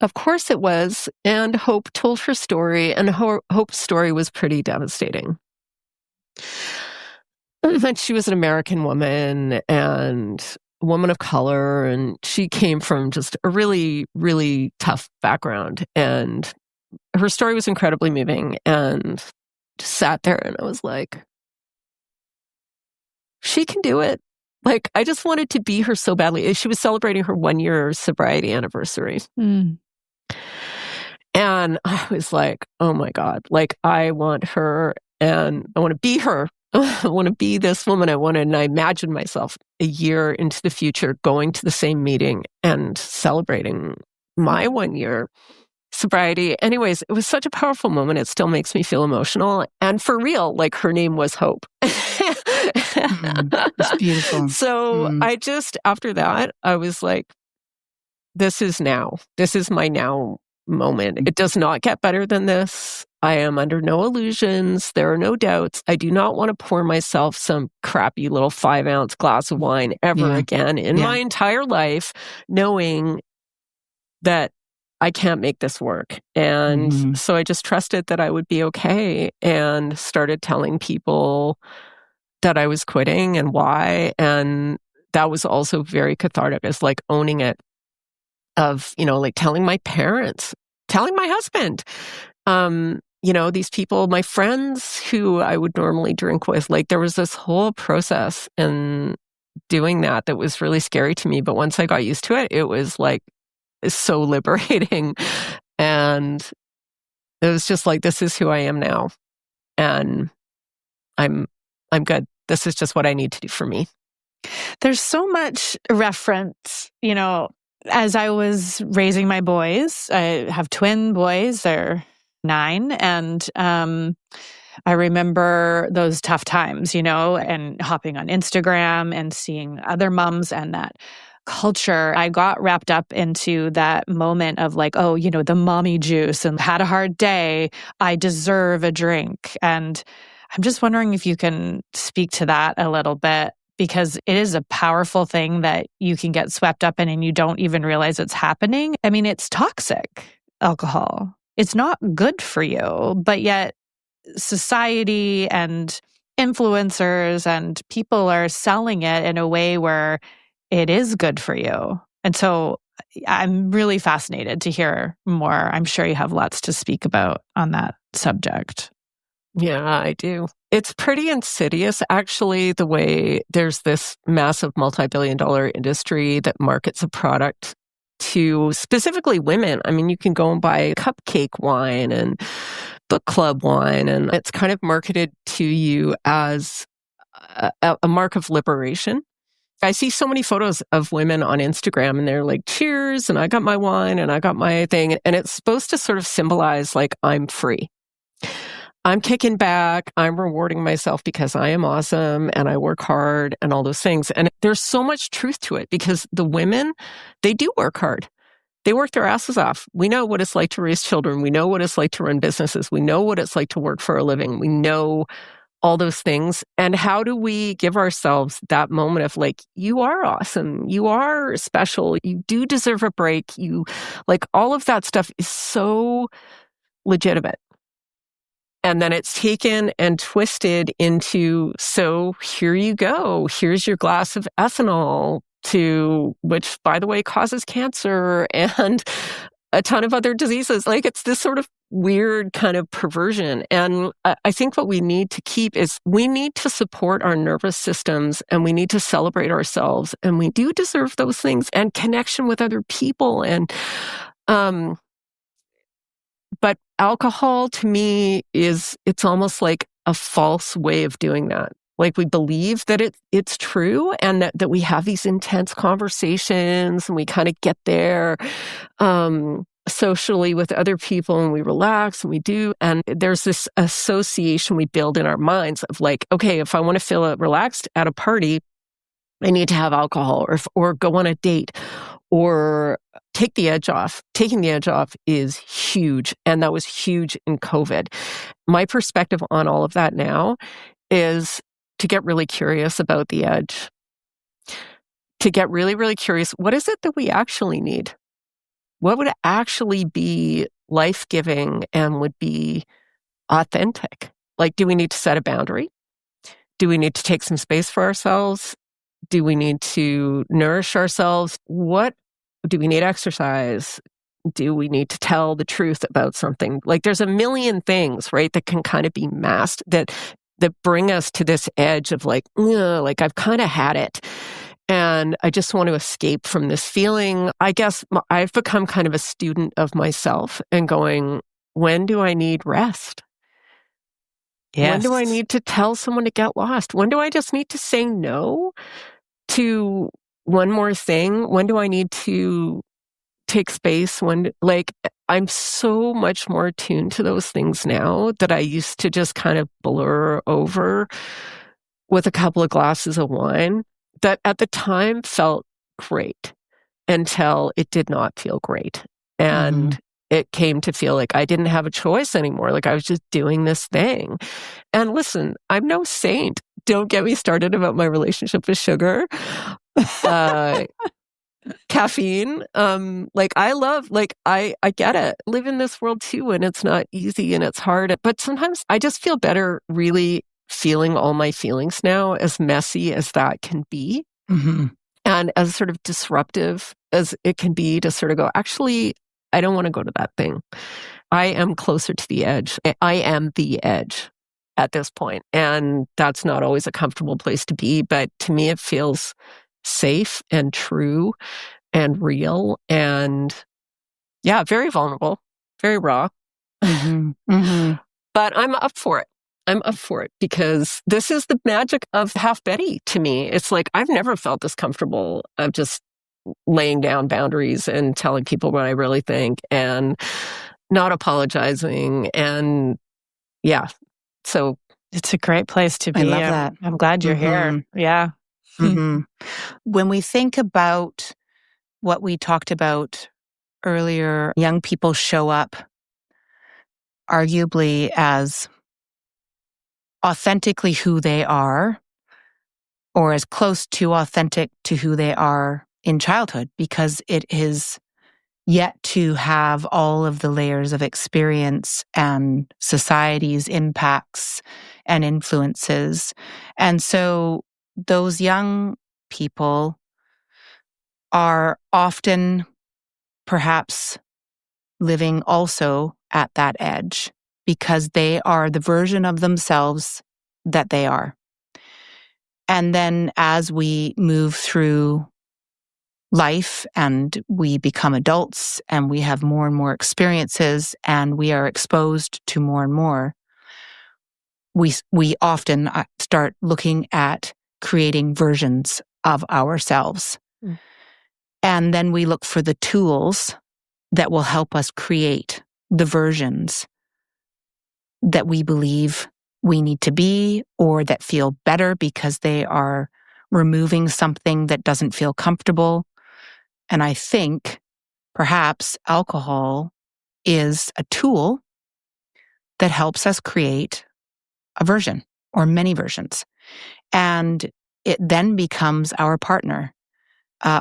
Of course it was. And Hope told her story, and Hope's story was pretty devastating. And she was an American woman, and a woman of color, and she came from just a really, really tough background. And her story was incredibly moving, and just sat there and I was like, she can do it. Like, I just wanted to be her so badly. She was celebrating her 1-year sobriety anniversary. Mm. And I was like, oh my God, like, I want her and I want to be her. I want to be this woman. And I imagined myself a year into the future going to the same meeting and celebrating my 1-year sobriety. Anyways, it was such a powerful moment. It still makes me feel emotional. And for real, like, her name was Hope. It's beautiful. So I just, after that, I was like, this is now. This is my now moment. It does not get better than this. I am under no illusions. There are no doubts. I do not want to pour myself some crappy little 5-ounce glass of wine ever again in my entire life, knowing that I can't make this work. And so I just trusted that I would be okay and started telling people that I was quitting and why. And that was also very cathartic. It's like owning it, of, like telling my parents, telling my husband, these people, my friends who I would normally drink with. Like, there was this whole process in doing that was really scary to me. But once I got used to it, it was like so liberating. And it was just like, this is who I am now. And I'm good. This is just what I need to do for me. There's so much reference, as I was raising my boys. I have twin boys. They're 9. And I remember those tough times, and hopping on Instagram and seeing other moms and that culture. I got wrapped up into that moment of like, oh, the mommy juice and had a hard day. I deserve a drink. And I'm just wondering if you can speak to that a little bit, because it is a powerful thing that you can get swept up in and you don't even realize it's happening. I mean, it's toxic, alcohol. It's not good for you, but yet society and influencers and people are selling it in a way where it is good for you. And so I'm really fascinated to hear more. I'm sure you have lots to speak about on that subject. Yeah, I do. It's pretty insidious, actually, the way there's this massive multi-billion-dollar industry that markets a product to specifically women. I mean, you can go and buy cupcake wine and book club wine, and it's kind of marketed to you as a mark of liberation. I see so many photos of women on Instagram and they're like, cheers, and I got my wine and I got my thing. And it's supposed to sort of symbolize like, I'm free. I'm kicking back. I'm rewarding myself because I am awesome and I work hard and all those things. And there's so much truth to it because the women, they do work hard. They work their asses off. We know what it's like to raise children. We know what it's like to run businesses. We know what it's like to work for a living. We know all those things. And how do we give ourselves that moment of like, you are awesome. You are special. You do deserve a break. You like all of that stuff is so legitimate. And then it's taken and twisted into, so here you go. Here's your glass of ethanol, which, by the way, causes cancer and a ton of other diseases. Like, it's this sort of weird kind of perversion. And I think what we need to keep is we need to support our nervous systems and we need to celebrate ourselves. And we do deserve those things and connection with other people. And, but alcohol to me it's almost like a false way of doing that. Like, we believe that it's true and that we have these intense conversations and we kind of get there socially with other people and we relax and we do. And there's this association we build in our minds of like, okay, if I want to feel relaxed at a party, I need to have alcohol or go on a date or take the edge off. Taking the edge off is huge. And that was huge in COVID. My perspective on all of that now is to get really curious about the edge. To get really, really curious. What is it that we actually need? What would actually be life-giving and would be authentic? Like, do we need to set a boundary? Do we need to take some space for ourselves? do we need to nourish ourselves? What do we need exercise? Do we need to tell the truth about something? Like there's a million things, right, that can kind of be masked that bring us to this edge of like I've kind of had it. And I just want to escape from this feeling. I guess I've become kind of a student of myself and going, when do I need rest? Yes. When do I need to tell someone to get lost? When do I just need to say no to one more thing? When do I need to take space? I'm so much more attuned to those things now that I used to just kind of blur over with a couple of glasses of wine that at the time felt great until it did not feel great. And it came to feel like I didn't have a choice anymore. Like I was just doing this thing. And listen, I'm no saint. Don't get me started about my relationship with sugar. Caffeine. I get it. Live in this world too, and it's not easy and it's hard. But sometimes I just feel better really feeling all my feelings now, as messy as that can be. And as sort of disruptive as it can be to sort of go, actually, I don't want to go to that thing. I am closer to the edge. I am the edge at this point. And that's not always a comfortable place to be. But to me, it feels safe and true and real and, yeah, very vulnerable, very raw. But I'm up for it. I'm up for it because this is the magic of halfbetty to me. It's like I've never felt this comfortable of just laying down boundaries and telling people what I really think and not apologizing. And yeah, so it's a great place to be. I love that. I'm glad you're here. Yeah. When we think about what we talked about earlier, young people show up arguably as authentically who they are, or as close to authentic to who they are in childhood, because it is yet to have all of the layers of experience and society's impacts and influences. And so those young people are often perhaps living also at that edge because they are the version of themselves that they are. And then as we move through life and we become adults and we have more and more experiences and we are exposed to more and more, we often start looking at creating versions of ourselves. And then we look for the tools that will help us create the versions that we believe we need to be or that feel better because they are removing something that doesn't feel comfortable. And I think perhaps alcohol is a tool that helps us create a version or many versions. And it then becomes our partner.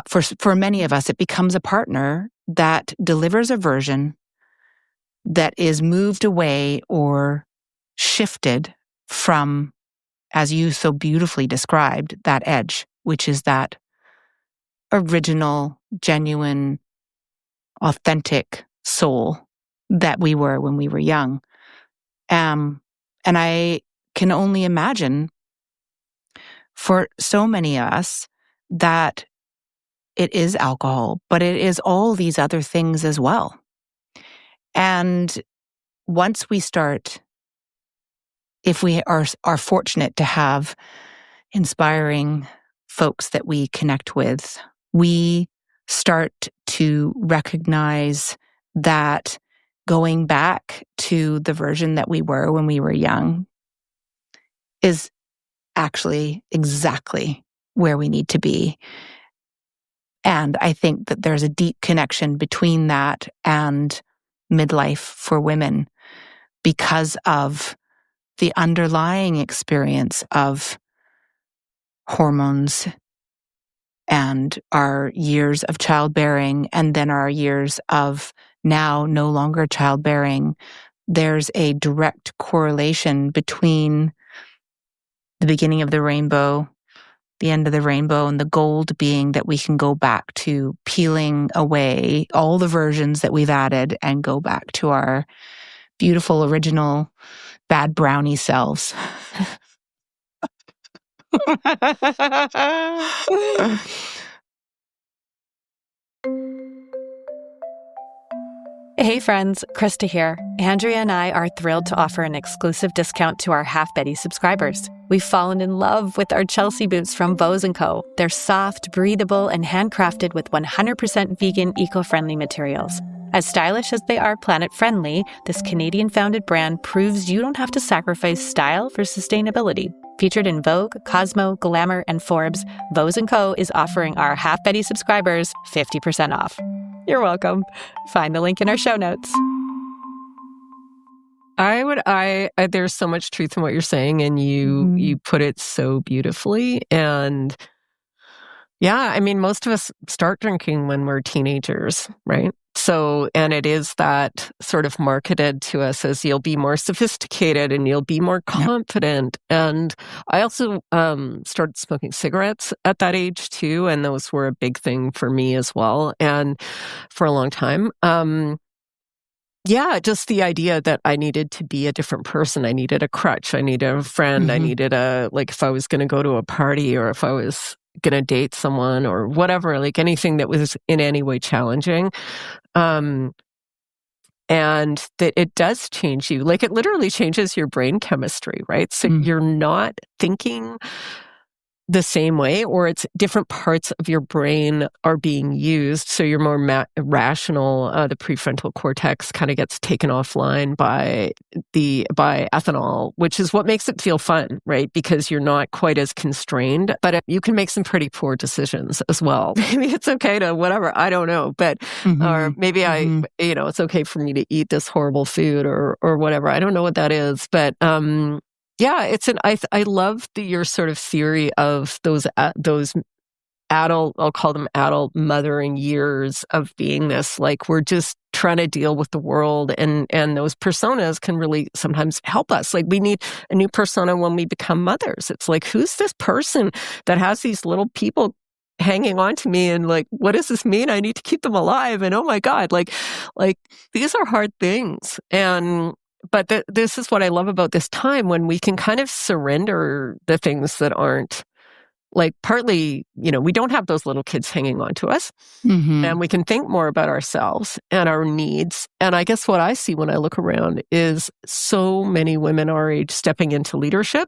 For many of us, it becomes a partner that delivers a version that is moved away or shifted from, as you so beautifully described, that edge, which is that original, genuine, authentic soul that we were when we were young. And I can only imagine for so many of us that it is alcohol, but it is all these other things as well. And once we start, if we are fortunate to have inspiring folks that we connect with, we start to recognize that going back to the version that we were when we were young is actually exactly where we need to be. And I think that there's a deep connection between that and midlife for women because of the underlying experience of hormones and our years of childbearing and then our years of now no longer childbearing. There's a direct correlation between the beginning of the rainbow the end of the rainbow, and the gold being that we can go back to peeling away all the versions that we've added and go back to our beautiful, original, bad brownie selves. Hey friends, Krista here. Andrea and I are thrilled to offer an exclusive discount to our half-betty subscribers. We've fallen in love with our Chelsea boots from Bose & Co. They're soft, breathable, and handcrafted with 100% vegan, eco-friendly materials. As stylish as they are planet-friendly, this Canadian-founded brand proves you don't have to sacrifice style for sustainability. Featured in Vogue, Cosmo, Glamour, and Forbes, Bose & Co. is offering our half-betty subscribers 50% off. You're welcome. Find the link in our show notes. There's so much truth in what you're saying, and you put it so beautifully. And yeah, I mean, most of us start drinking when we're teenagers, right? So, and it is that sort of marketed to us as you'll be more sophisticated and you'll be more confident. Yep. And I also started smoking cigarettes at that age too, and those were a big thing for me as well, and for a long time. Yeah, just the idea that I needed to be a different person. I needed a crutch. I needed a friend. I needed if I was going to go to a party or if I was going to date someone or whatever, like anything that was in any way challenging. And that it does change you. Like it literally changes your brain chemistry, right? So you're not thinking the same way, or it's different parts of your brain are being used. So you're more rational. The prefrontal cortex kind of gets taken offline by ethanol, which is what makes it feel fun, right? Because you're not quite as constrained, but you can make some pretty poor decisions as well. Maybe it's okay to whatever, I don't know, but or maybe it's okay for me to eat this horrible food or whatever. I don't know what that is, but yeah, I love your sort of theory of those adult, I'll call them adult mothering years of being this, like we're just trying to deal with the world, and those personas can really sometimes help us. Like we need a new persona when we become mothers. It's like, who's this person that has these little people hanging on to me, and like, what does this mean? I need to keep them alive, and oh my God, like these are hard things. But this is what I love about this time, when we can kind of surrender the things that aren't, like, partly, we don't have those little kids hanging on to us, and we can think more about ourselves and our needs. And I guess what I see when I look around is so many women our age stepping into leadership,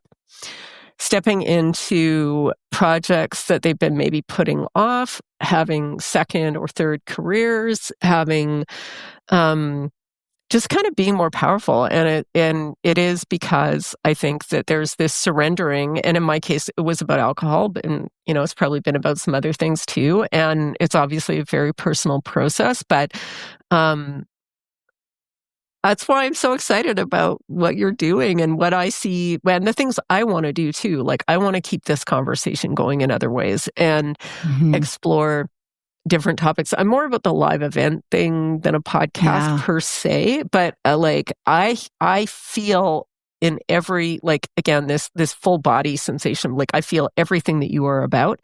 stepping into projects that they've been maybe putting off, having second or third careers, having just kind of being more powerful. And it is because I think that there's this surrendering. And in my case, it was about alcohol, but it's probably been about some other things too. And it's obviously a very personal process, but that's why I'm so excited about what you're doing and what I see, and the things I want to do too. Like I want to keep this conversation going in other ways and explore different topics. I'm more about the live event thing than a podcast per se, but I feel in every, like, again, this full body sensation, like I feel everything that you are about,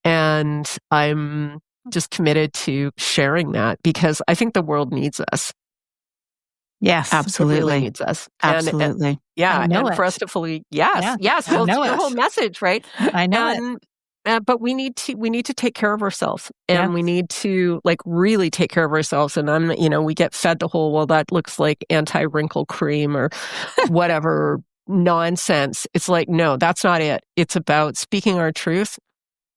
and I'm just committed to sharing that because I think the world needs us. Yes, absolutely. It really needs us. Absolutely. And for us to fully, yes. Well, it's your whole message, right? I know it. But we need to take care of ourselves, and we need to really take care of ourselves. And we get fed the whole, well, that looks like anti-wrinkle cream or whatever nonsense. It's like, no, that's not it. It's about speaking our truth.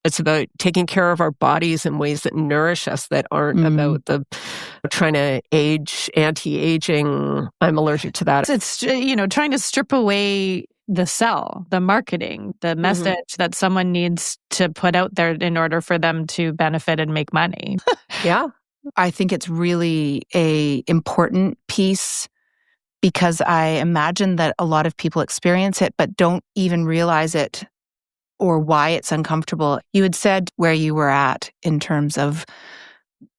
It's about taking care of our bodies in ways that nourish us, that aren't about the trying to anti-aging. I'm allergic to that. It's trying to strip away the sell, the marketing, the message that someone needs to put out there in order for them to benefit and make money. Yeah. I think it's really a important piece because I imagine that a lot of people experience it but don't even realize it or why it's uncomfortable. You had said where you were at in terms of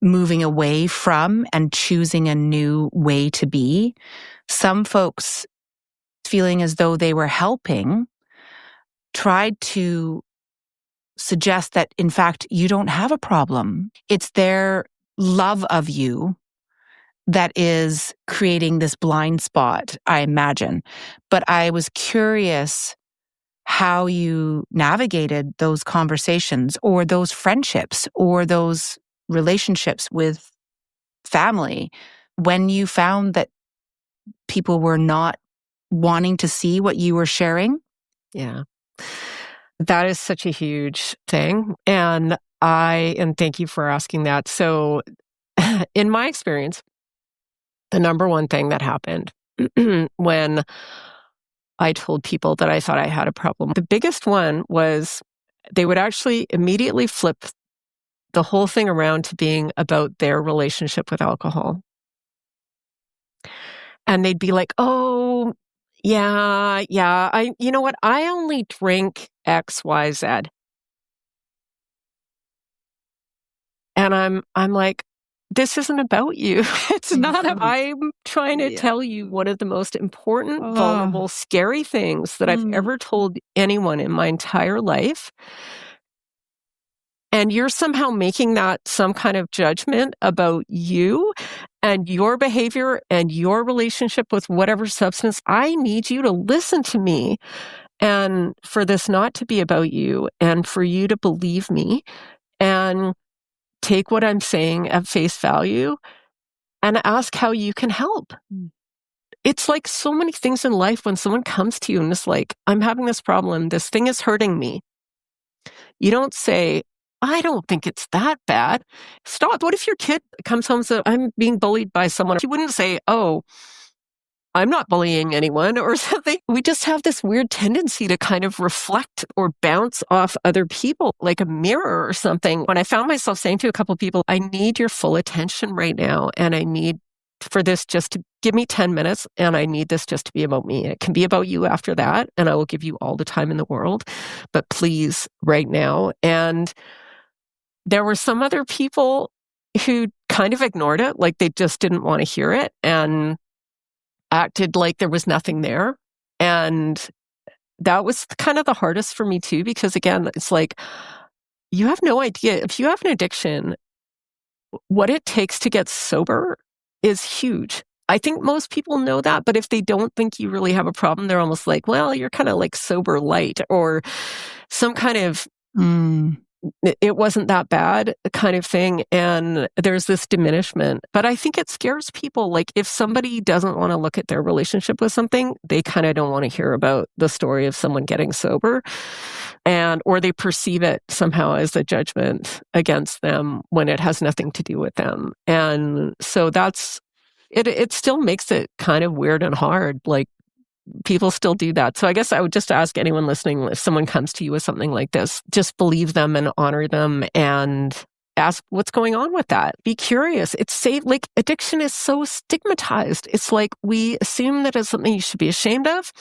moving away from and choosing a new way to be. Some folks, feeling as though they were helping, tried to suggest that, in fact, you don't have a problem. It's their love of you that is creating this blind spot, I imagine. But I was curious how you navigated those conversations or those friendships or those relationships with family when you found that people were not wanting to see what you were sharing. Yeah. That is such a huge thing. And thank you for asking that. So in my experience, the number one thing that happened when I told people that I thought I had a problem, the biggest one was they would actually immediately flip the whole thing around to being about their relationship with alcohol. And they'd be like, oh, yeah, you know what? I only drink X, Y, Z. And I'm like, this isn't about you. It's not I'm trying to tell you one of the most important, vulnerable, scary things that I've ever told anyone in my entire life. And you're somehow making that some kind of judgment about you and your behavior and your relationship with whatever substance. I need you to listen to me and for this not to be about you and for you to believe me and take what I'm saying at face value and ask how you can help. It's like so many things in life when someone comes to you and is like, I'm having this problem, this thing is hurting me. You don't say, I don't think it's that bad. Stop. What if your kid comes home and says, I'm being bullied by someone? You wouldn't say, oh, I'm not bullying anyone or something. We just have this weird tendency to kind of reflect or bounce off other people like a mirror or something. When I found myself saying to a couple of people, I need your full attention right now. And I need for this just to give me 10 minutes. And I need this just to be about me. It can be about you after that. And I will give you all the time in the world. But please, right now. And there were some other people who kind of ignored it. Like they just didn't want to hear it. And acted like there was nothing there. And that was kind of the hardest for me too, because again, it's like, you have no idea. If you have an addiction, what it takes to get sober is huge. I think most people know that, but if they don't think you really have a problem, they're almost like, well, you're kind of like sober light or some kind of it wasn't that bad kind of thing. And there's this diminishment. But I think it scares people. Like if somebody doesn't want to look at their relationship with something, they kind of don't want to hear about the story of someone getting sober. Or they perceive it somehow as a judgment against them when it has nothing to do with them. And so that's, it still makes it kind of weird and hard. Like, people still do that. So I guess I would just ask anyone listening, if someone comes to you with something like this, just believe them and honor them and ask what's going on with that. Be curious. It's safe. Like addiction is so stigmatized. It's like we assume that it's something you should be ashamed of.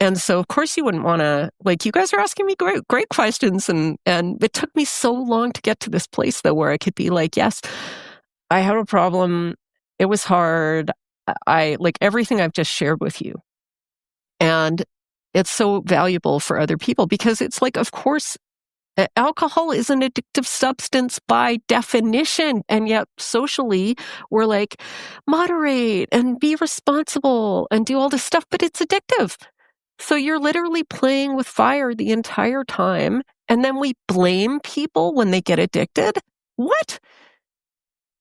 And so of course you wouldn't want to, like you guys are asking me great questions. And it took me so long to get to this place though, where I could be like, yes, I have a problem. It was hard. I like everything I've just shared with you. And it's so valuable for other people because it's like, of course, alcohol is an addictive substance by definition. And yet socially, we're like, moderate and be responsible and do all this stuff, but it's addictive. So you're literally playing with fire the entire time. And then we blame people when they get addicted. What?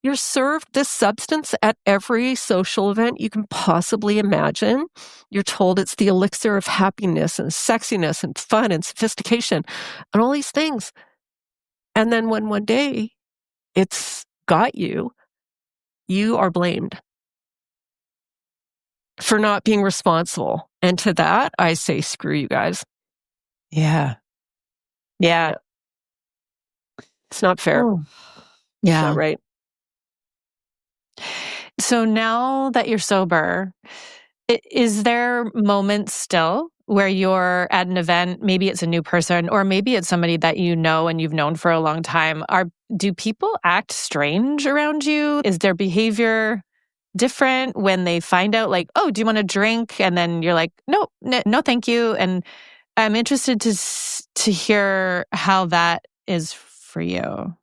You're served this substance at every social event you can possibly imagine. You're told it's the elixir of happiness and sexiness and fun and sophistication and all these things. And then when one day it's got you, you are blamed for not being responsible. And to that, I say, screw you guys. Yeah. It's not fair. Oh. Yeah. It's not right. So now that you're sober, is there moments still where you're at an event, maybe it's a new person, or maybe it's somebody that you know and you've known for a long time? Do people act strange around you? Is their behavior different when they find out like, oh, do you want a drink? And then you're like, no, thank you. And I'm interested to hear how that is for you?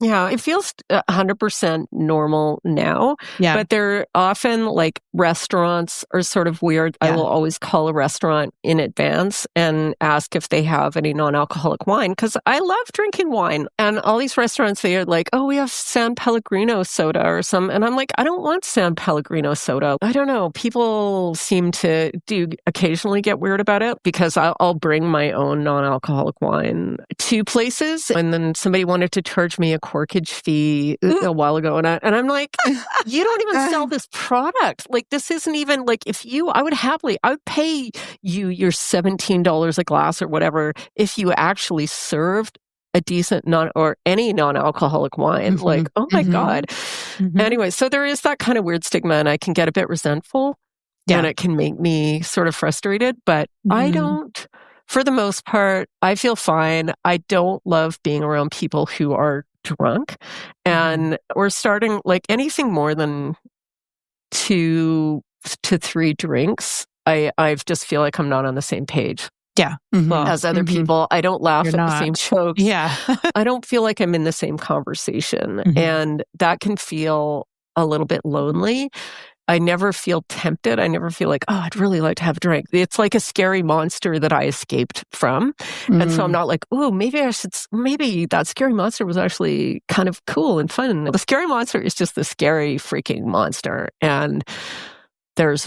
Yeah, it feels 100% normal now, Yeah. but they're often like restaurants are sort of weird. I Yeah. will always call a restaurant in advance and ask if they have any non-alcoholic wine because I love drinking wine. And all these restaurants, they are like, oh, we have San Pellegrino soda or some. And I'm like, I don't want San Pellegrino soda. I don't know. People seem to occasionally get weird about it because I'll bring my own non-alcoholic wine to places. And then somebody wanted to charge me a corkage fee a while ago. And I'm like, you don't even sell this product. Like, this isn't even like I would pay you your $17 a glass or whatever if you actually served a decent any non-alcoholic wine. Mm-hmm. Like, oh my Mm-hmm. God. Mm-hmm. Anyway, so there is that kind of weird stigma and I can get a bit resentful and it can make me sort of frustrated, but I don't, for the most part, I feel fine. I don't love being around people who are drunk and we're starting like anything more than 2 to 3 drinks. I just feel like I'm not on the same page. Yeah. As other people. I don't laugh at the same jokes. Yeah. I don't feel like I'm in the same conversation. And that can feel a little bit lonely. I never feel tempted. I never feel like, oh, I'd really like to have a drink. It's like a scary monster that I escaped from. And so I'm not like, oh, maybe that scary monster was actually kind of cool and fun. The scary monster is just the scary freaking monster. And I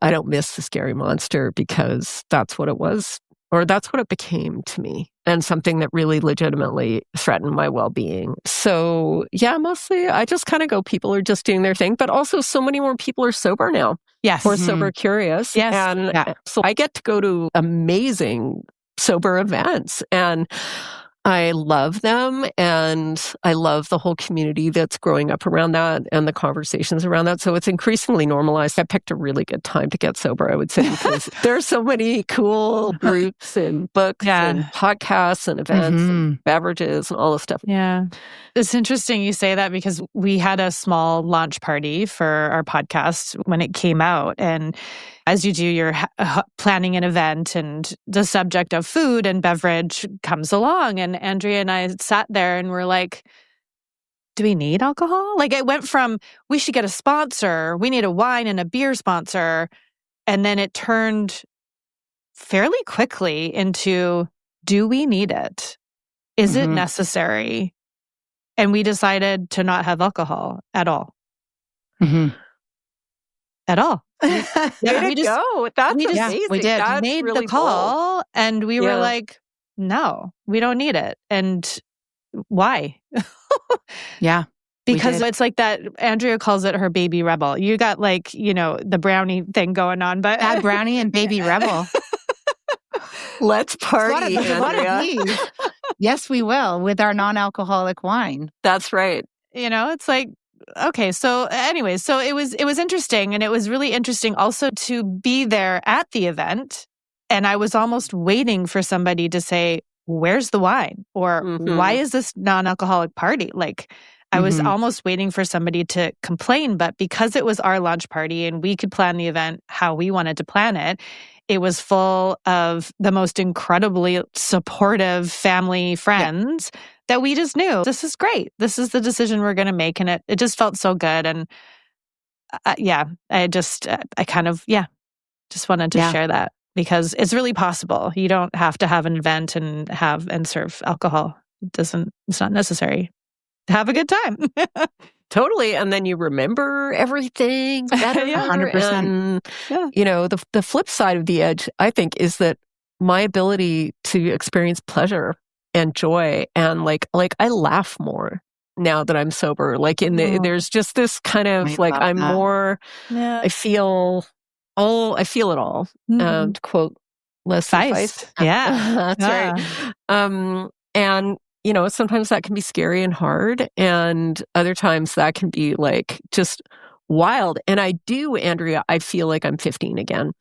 don't miss the scary monster because that's what it was, or that's what it became to me, and something that really legitimately threatened my well-being. So yeah, mostly I just kind of go, people are just doing their thing, but also so many more people are sober now. Yes. Or sober curious. Yes. And so I get to go to amazing sober events and I love them and I love the whole community that's growing up around that and the conversations around that. So it's increasingly normalized. I picked a really good time to get sober, I would say, because there are so many cool groups and books and podcasts and events and beverages and all this stuff. Yeah. It's interesting you say that because we had a small launch party for our podcast when it came out. And as you do, you're planning an event and the subject of food and beverage comes along. And Andrea and I sat there and we're like, do we need alcohol? Like it went from, we should get a sponsor, we need a wine and a beer sponsor. And then it turned fairly quickly into, do we need it? Is it necessary? And we decided to not have alcohol at all. At all. We did. That's made really the call bold. and we were like, no, we don't need it. And why? Yeah. Because it's like that, Andrea calls it her baby rebel. You got like, the brownie thing going on, but Bad brownie and baby rebel. Let's party, Andrea. Yes, we will with our non-alcoholic wine. That's right. It's like, okay. So anyways, so it was interesting. And it was really interesting also to be there at the event. And I was almost waiting for somebody to say, where's the wine? Or why is this non-alcoholic party? Like I was almost waiting for somebody to complain, but because it was our launch party and we could plan the event how we wanted to plan it, it was full of the most incredibly supportive family friends that we just knew, this is great. This is the decision we're going to make. And it just felt so good. And I just wanted to share that because it's really possible. You don't have to have an event and serve alcohol. It's not necessary. Have a good time. Totally. And then you remember everything better. 100%. And, the flip side of the edge, I think, is that my ability to experience pleasure and joy and like I laugh more now that I'm sober. Like there's just this kind of like I'm that. More, I feel it all. To quote Les Feist. Yeah. That's right. And sometimes that can be scary and hard, and other times that can be like just wild. And I do, Andrea, I feel like I'm 15 again.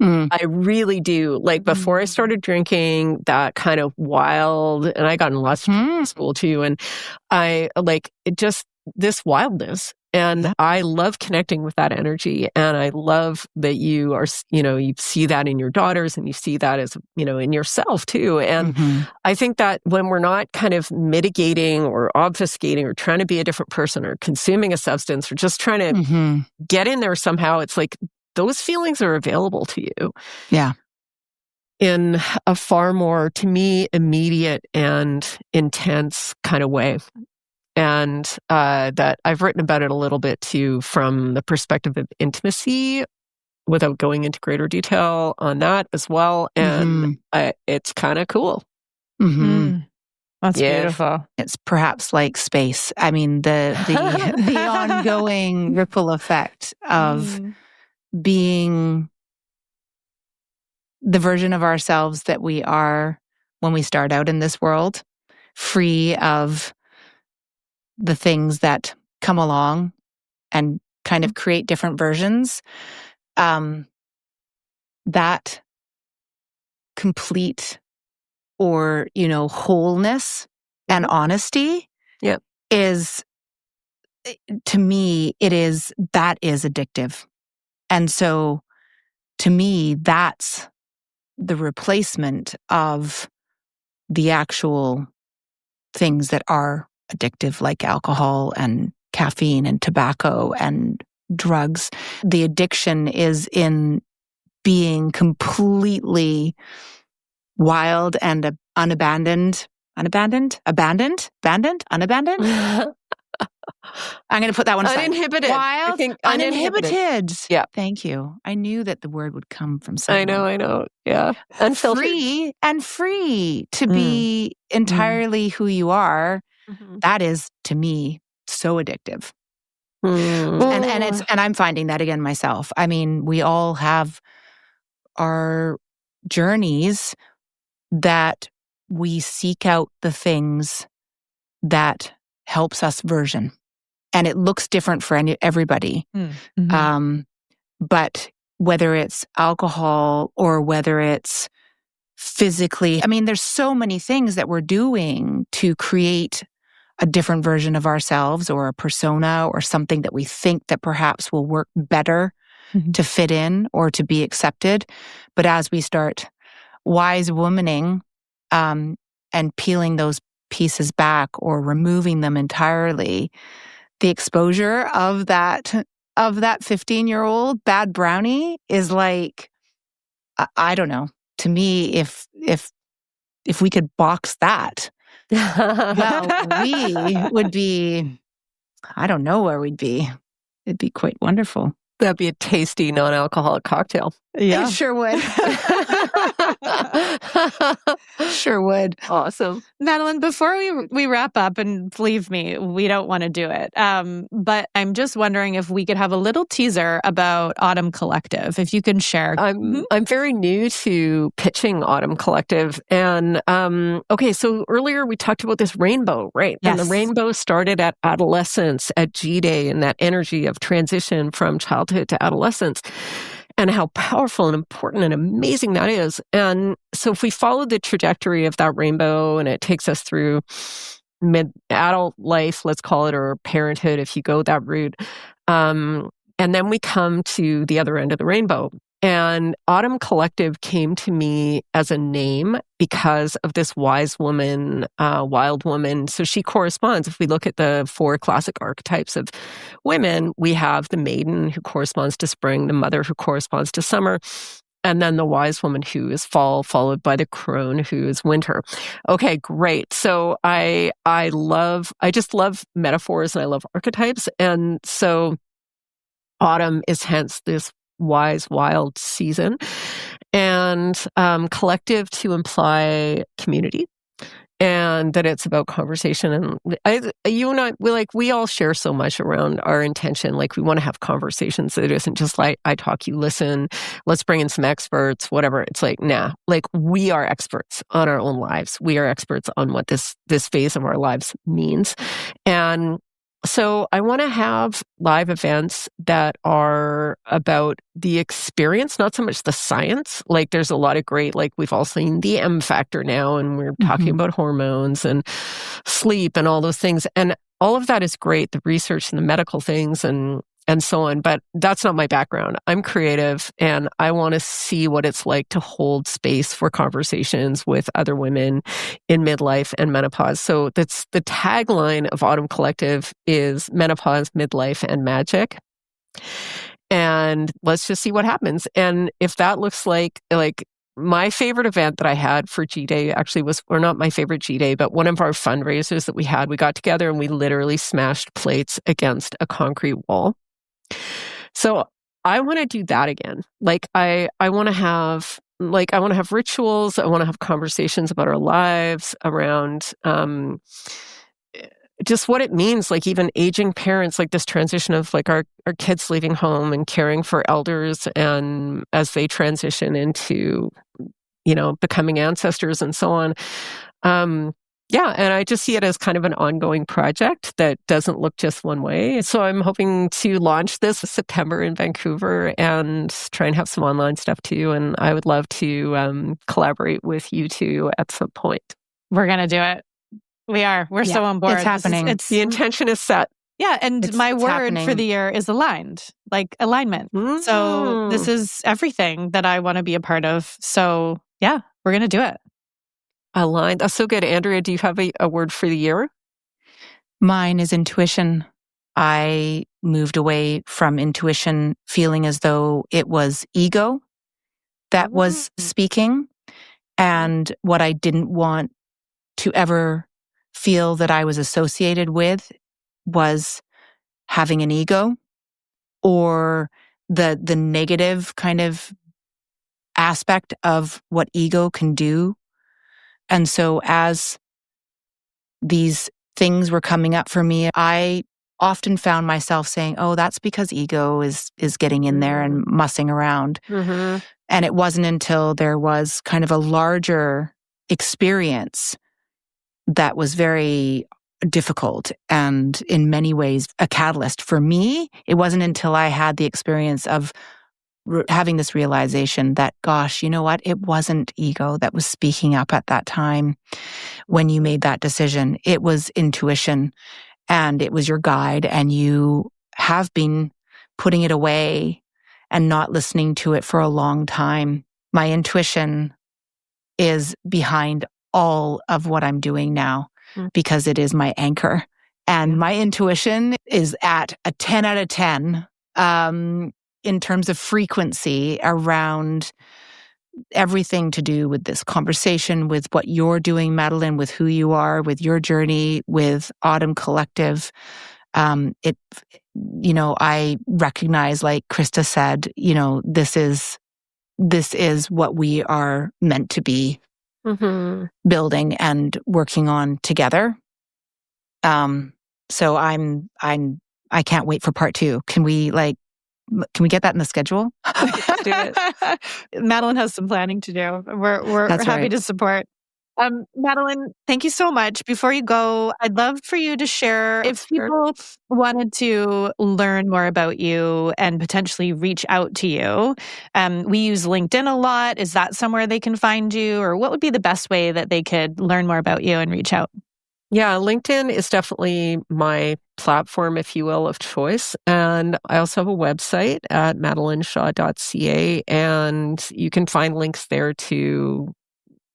I really do. Like before I started drinking, that kind of wild, and I got in lots of school too. And I like it just this wildness. And I love connecting with that energy. And I love that you are, you see that in your daughters and you see that as, in yourself too. And I think that when we're not kind of mitigating or obfuscating or trying to be a different person or consuming a substance or just trying to get in there somehow, it's like those feelings are available to you. Yeah. In a far more, to me, immediate and intense kind of way. And that I've written about it a little bit too from the perspective of intimacy without going into greater detail on that as well. And it's kind of cool. That's beautiful. It's perhaps like space. I mean, the ongoing ripple effect of being the version of ourselves that we are when we start out in this world, free of the things that come along and kind of create different versions. That complete or, wholeness and honesty is, to me, that is addictive. And so to me, that's the replacement of the actual things that are addictive, like alcohol and caffeine and tobacco and drugs. The addiction is in being completely wild and unabandoned. Abandoned? I'm going to put that one aside. Uninhibited. Wild, uninhibited. Yeah. Thank you. I knew that the word would come from somewhere. I know. Yeah. Unfiltered. Free to be entirely who you are. That is, to me, so addictive. And I'm finding that again myself. I mean, we all have our journeys that we seek out the things that helps us version. And it looks different for everybody. But whether it's alcohol or whether it's physically, I mean, there's so many things that we're doing to create a different version of ourselves or a persona or something that we think that perhaps will work better to fit in or to be accepted. But as we start wise womaning and peeling those pieces back or removing them entirely, the exposure of that 15-year-old bad brownie is like, I don't know. To me, if we could box that, well, we would be, I don't know where we'd be. It'd be quite wonderful. That'd be a tasty non-alcoholic cocktail. Yeah. It sure would. Sure would. Awesome. Madeleine, before we wrap up, and believe me, we don't want to do it, but I'm just wondering if we could have a little teaser about Autumn Collective, if you can share. I'm very new to pitching Autumn Collective. And okay, so earlier we talked about this rainbow, right? Yes. And the rainbow started at adolescence, at G-Day, and that energy of transition from childhood to adolescence. And how powerful and important and amazing that is. And so if we follow the trajectory of that rainbow and it takes us through mid-adult life, let's call it, or parenthood, if you go that route, and then we come to the other end of the rainbow. And Autumn Collective came to me as a name because of this wise woman, wild woman. So she corresponds. If we look at the 4 classic archetypes of women, we have the maiden who corresponds to spring, the mother who corresponds to summer, and then the wise woman who is fall, followed by the crone who is winter. Okay, great. So I just love metaphors and I love archetypes. And so autumn is hence this wise, wild season, and collective to imply community, and that it's about conversation. And you and I, we all share so much around our intention. Like, we want to have conversations that isn't just like, I talk, you listen, let's bring in some experts, whatever. It's like, nah, like, we are experts on our own lives. We are experts on what this phase of our lives means. And So I want to have live events that are about the experience, not so much the science. Like there's a lot of great, like we've all seen the M Factor now, and we're talking about hormones and sleep and all those things. And all of that is great, the research and the medical things and so on. But that's not my background. I'm creative and I want to see what it's like to hold space for conversations with other women in midlife and menopause. So that's the tagline of Autumn Collective is menopause, midlife, and magic. And let's just see what happens. And if that looks like my favorite event that I had for G-Day actually was, or not my favorite G-Day, but one of our fundraisers that we had, we got together and we literally smashed plates against a concrete wall. So I want to do that again. Like I want to have rituals. I want to have conversations about our lives around just what it means, like even aging parents, like this transition of like our kids leaving home and caring for elders and as they transition into, becoming ancestors and so on. Yeah, and I just see it as kind of an ongoing project that doesn't look just one way. So I'm hoping to launch this September in Vancouver and try and have some online stuff too. And I would love to collaborate with you two at some point. We're going to do it. We are. We're so on board. It's happening. The intention is set. Yeah, and my word happening. for the year is aligned, like alignment. Mm-hmm. So this is everything that I want to be a part of. So yeah, we're going to do it. Aligned. That's so good. Andrea, do you have a word for the year? Mine is intuition. I moved away from intuition feeling as though it was ego that was speaking. And what I didn't want to ever feel that I was associated with was having an ego or the negative kind of aspect of what ego can do. And so as these things were coming up for me, I often found myself saying, oh, that's because ego is getting in there and mussing around. Mm-hmm. And it wasn't until there was kind of a larger experience that was very difficult and in many ways a catalyst for me. It wasn't until I had the experience of having this realization that, gosh, you know what? It wasn't ego that was speaking up at that time when you made that decision. It was intuition and it was your guide, and you have been putting it away and not listening to it for a long time. My intuition is behind all of what I'm doing now because it is my anchor. And my intuition is at a 10 out of 10. In terms of frequency around everything to do with this conversation, with what you're doing, Madeleine, with who you are, with your journey, with Autumn Collective. I recognize, like Krista said, this is what we are meant to be building and working on together. So I can't wait for part 2. Can we get that in the schedule? Do it. Madeleine has some planning to do. We're happy to support. Madeleine, thank you so much. Before you go, I'd love for you to share if people wanted to learn more about you and potentially reach out to you. We use LinkedIn a lot. Is that somewhere they can find you? Or what would be the best way that they could learn more about you and reach out? Yeah, LinkedIn is definitely my platform, if you will, of choice. And I also have a website at madeleineshaw.ca, and you can find links there to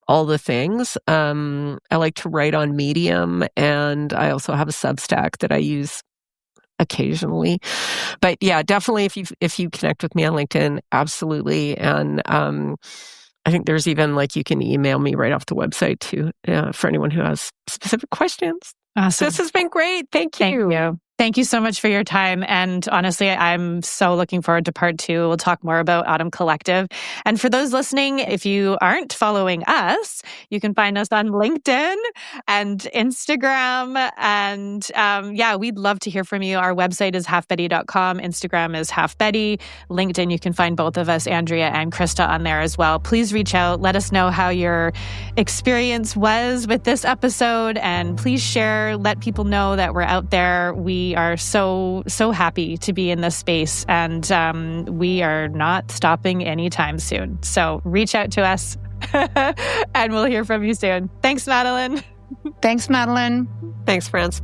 all the things. I like to write on Medium, and I also have a Substack that I use occasionally. But yeah, definitely if you connect with me on LinkedIn, absolutely. And I think there's even you can email me right off the website too, for anyone who has specific questions. Awesome. This has been great. Thank you. Thank you so much for your time. And honestly, I'm so looking forward to part 2. We'll talk more about Autumn Collective. And for those listening, if you aren't following us, you can find us on LinkedIn and Instagram. And we'd love to hear from you. Our website is halfbetty.com. Instagram is halfbetty. LinkedIn, you can find both of us, Andrea and Krista, on there as well. Please reach out. Let us know how your experience was with this episode. And please share. Let people know that we're out there. We we are so happy to be in this space, and we are not stopping anytime soon. So reach out to us and we'll hear from you soon. Thanks, Madeleine. Thanks, Madeleine. Thanks, friends.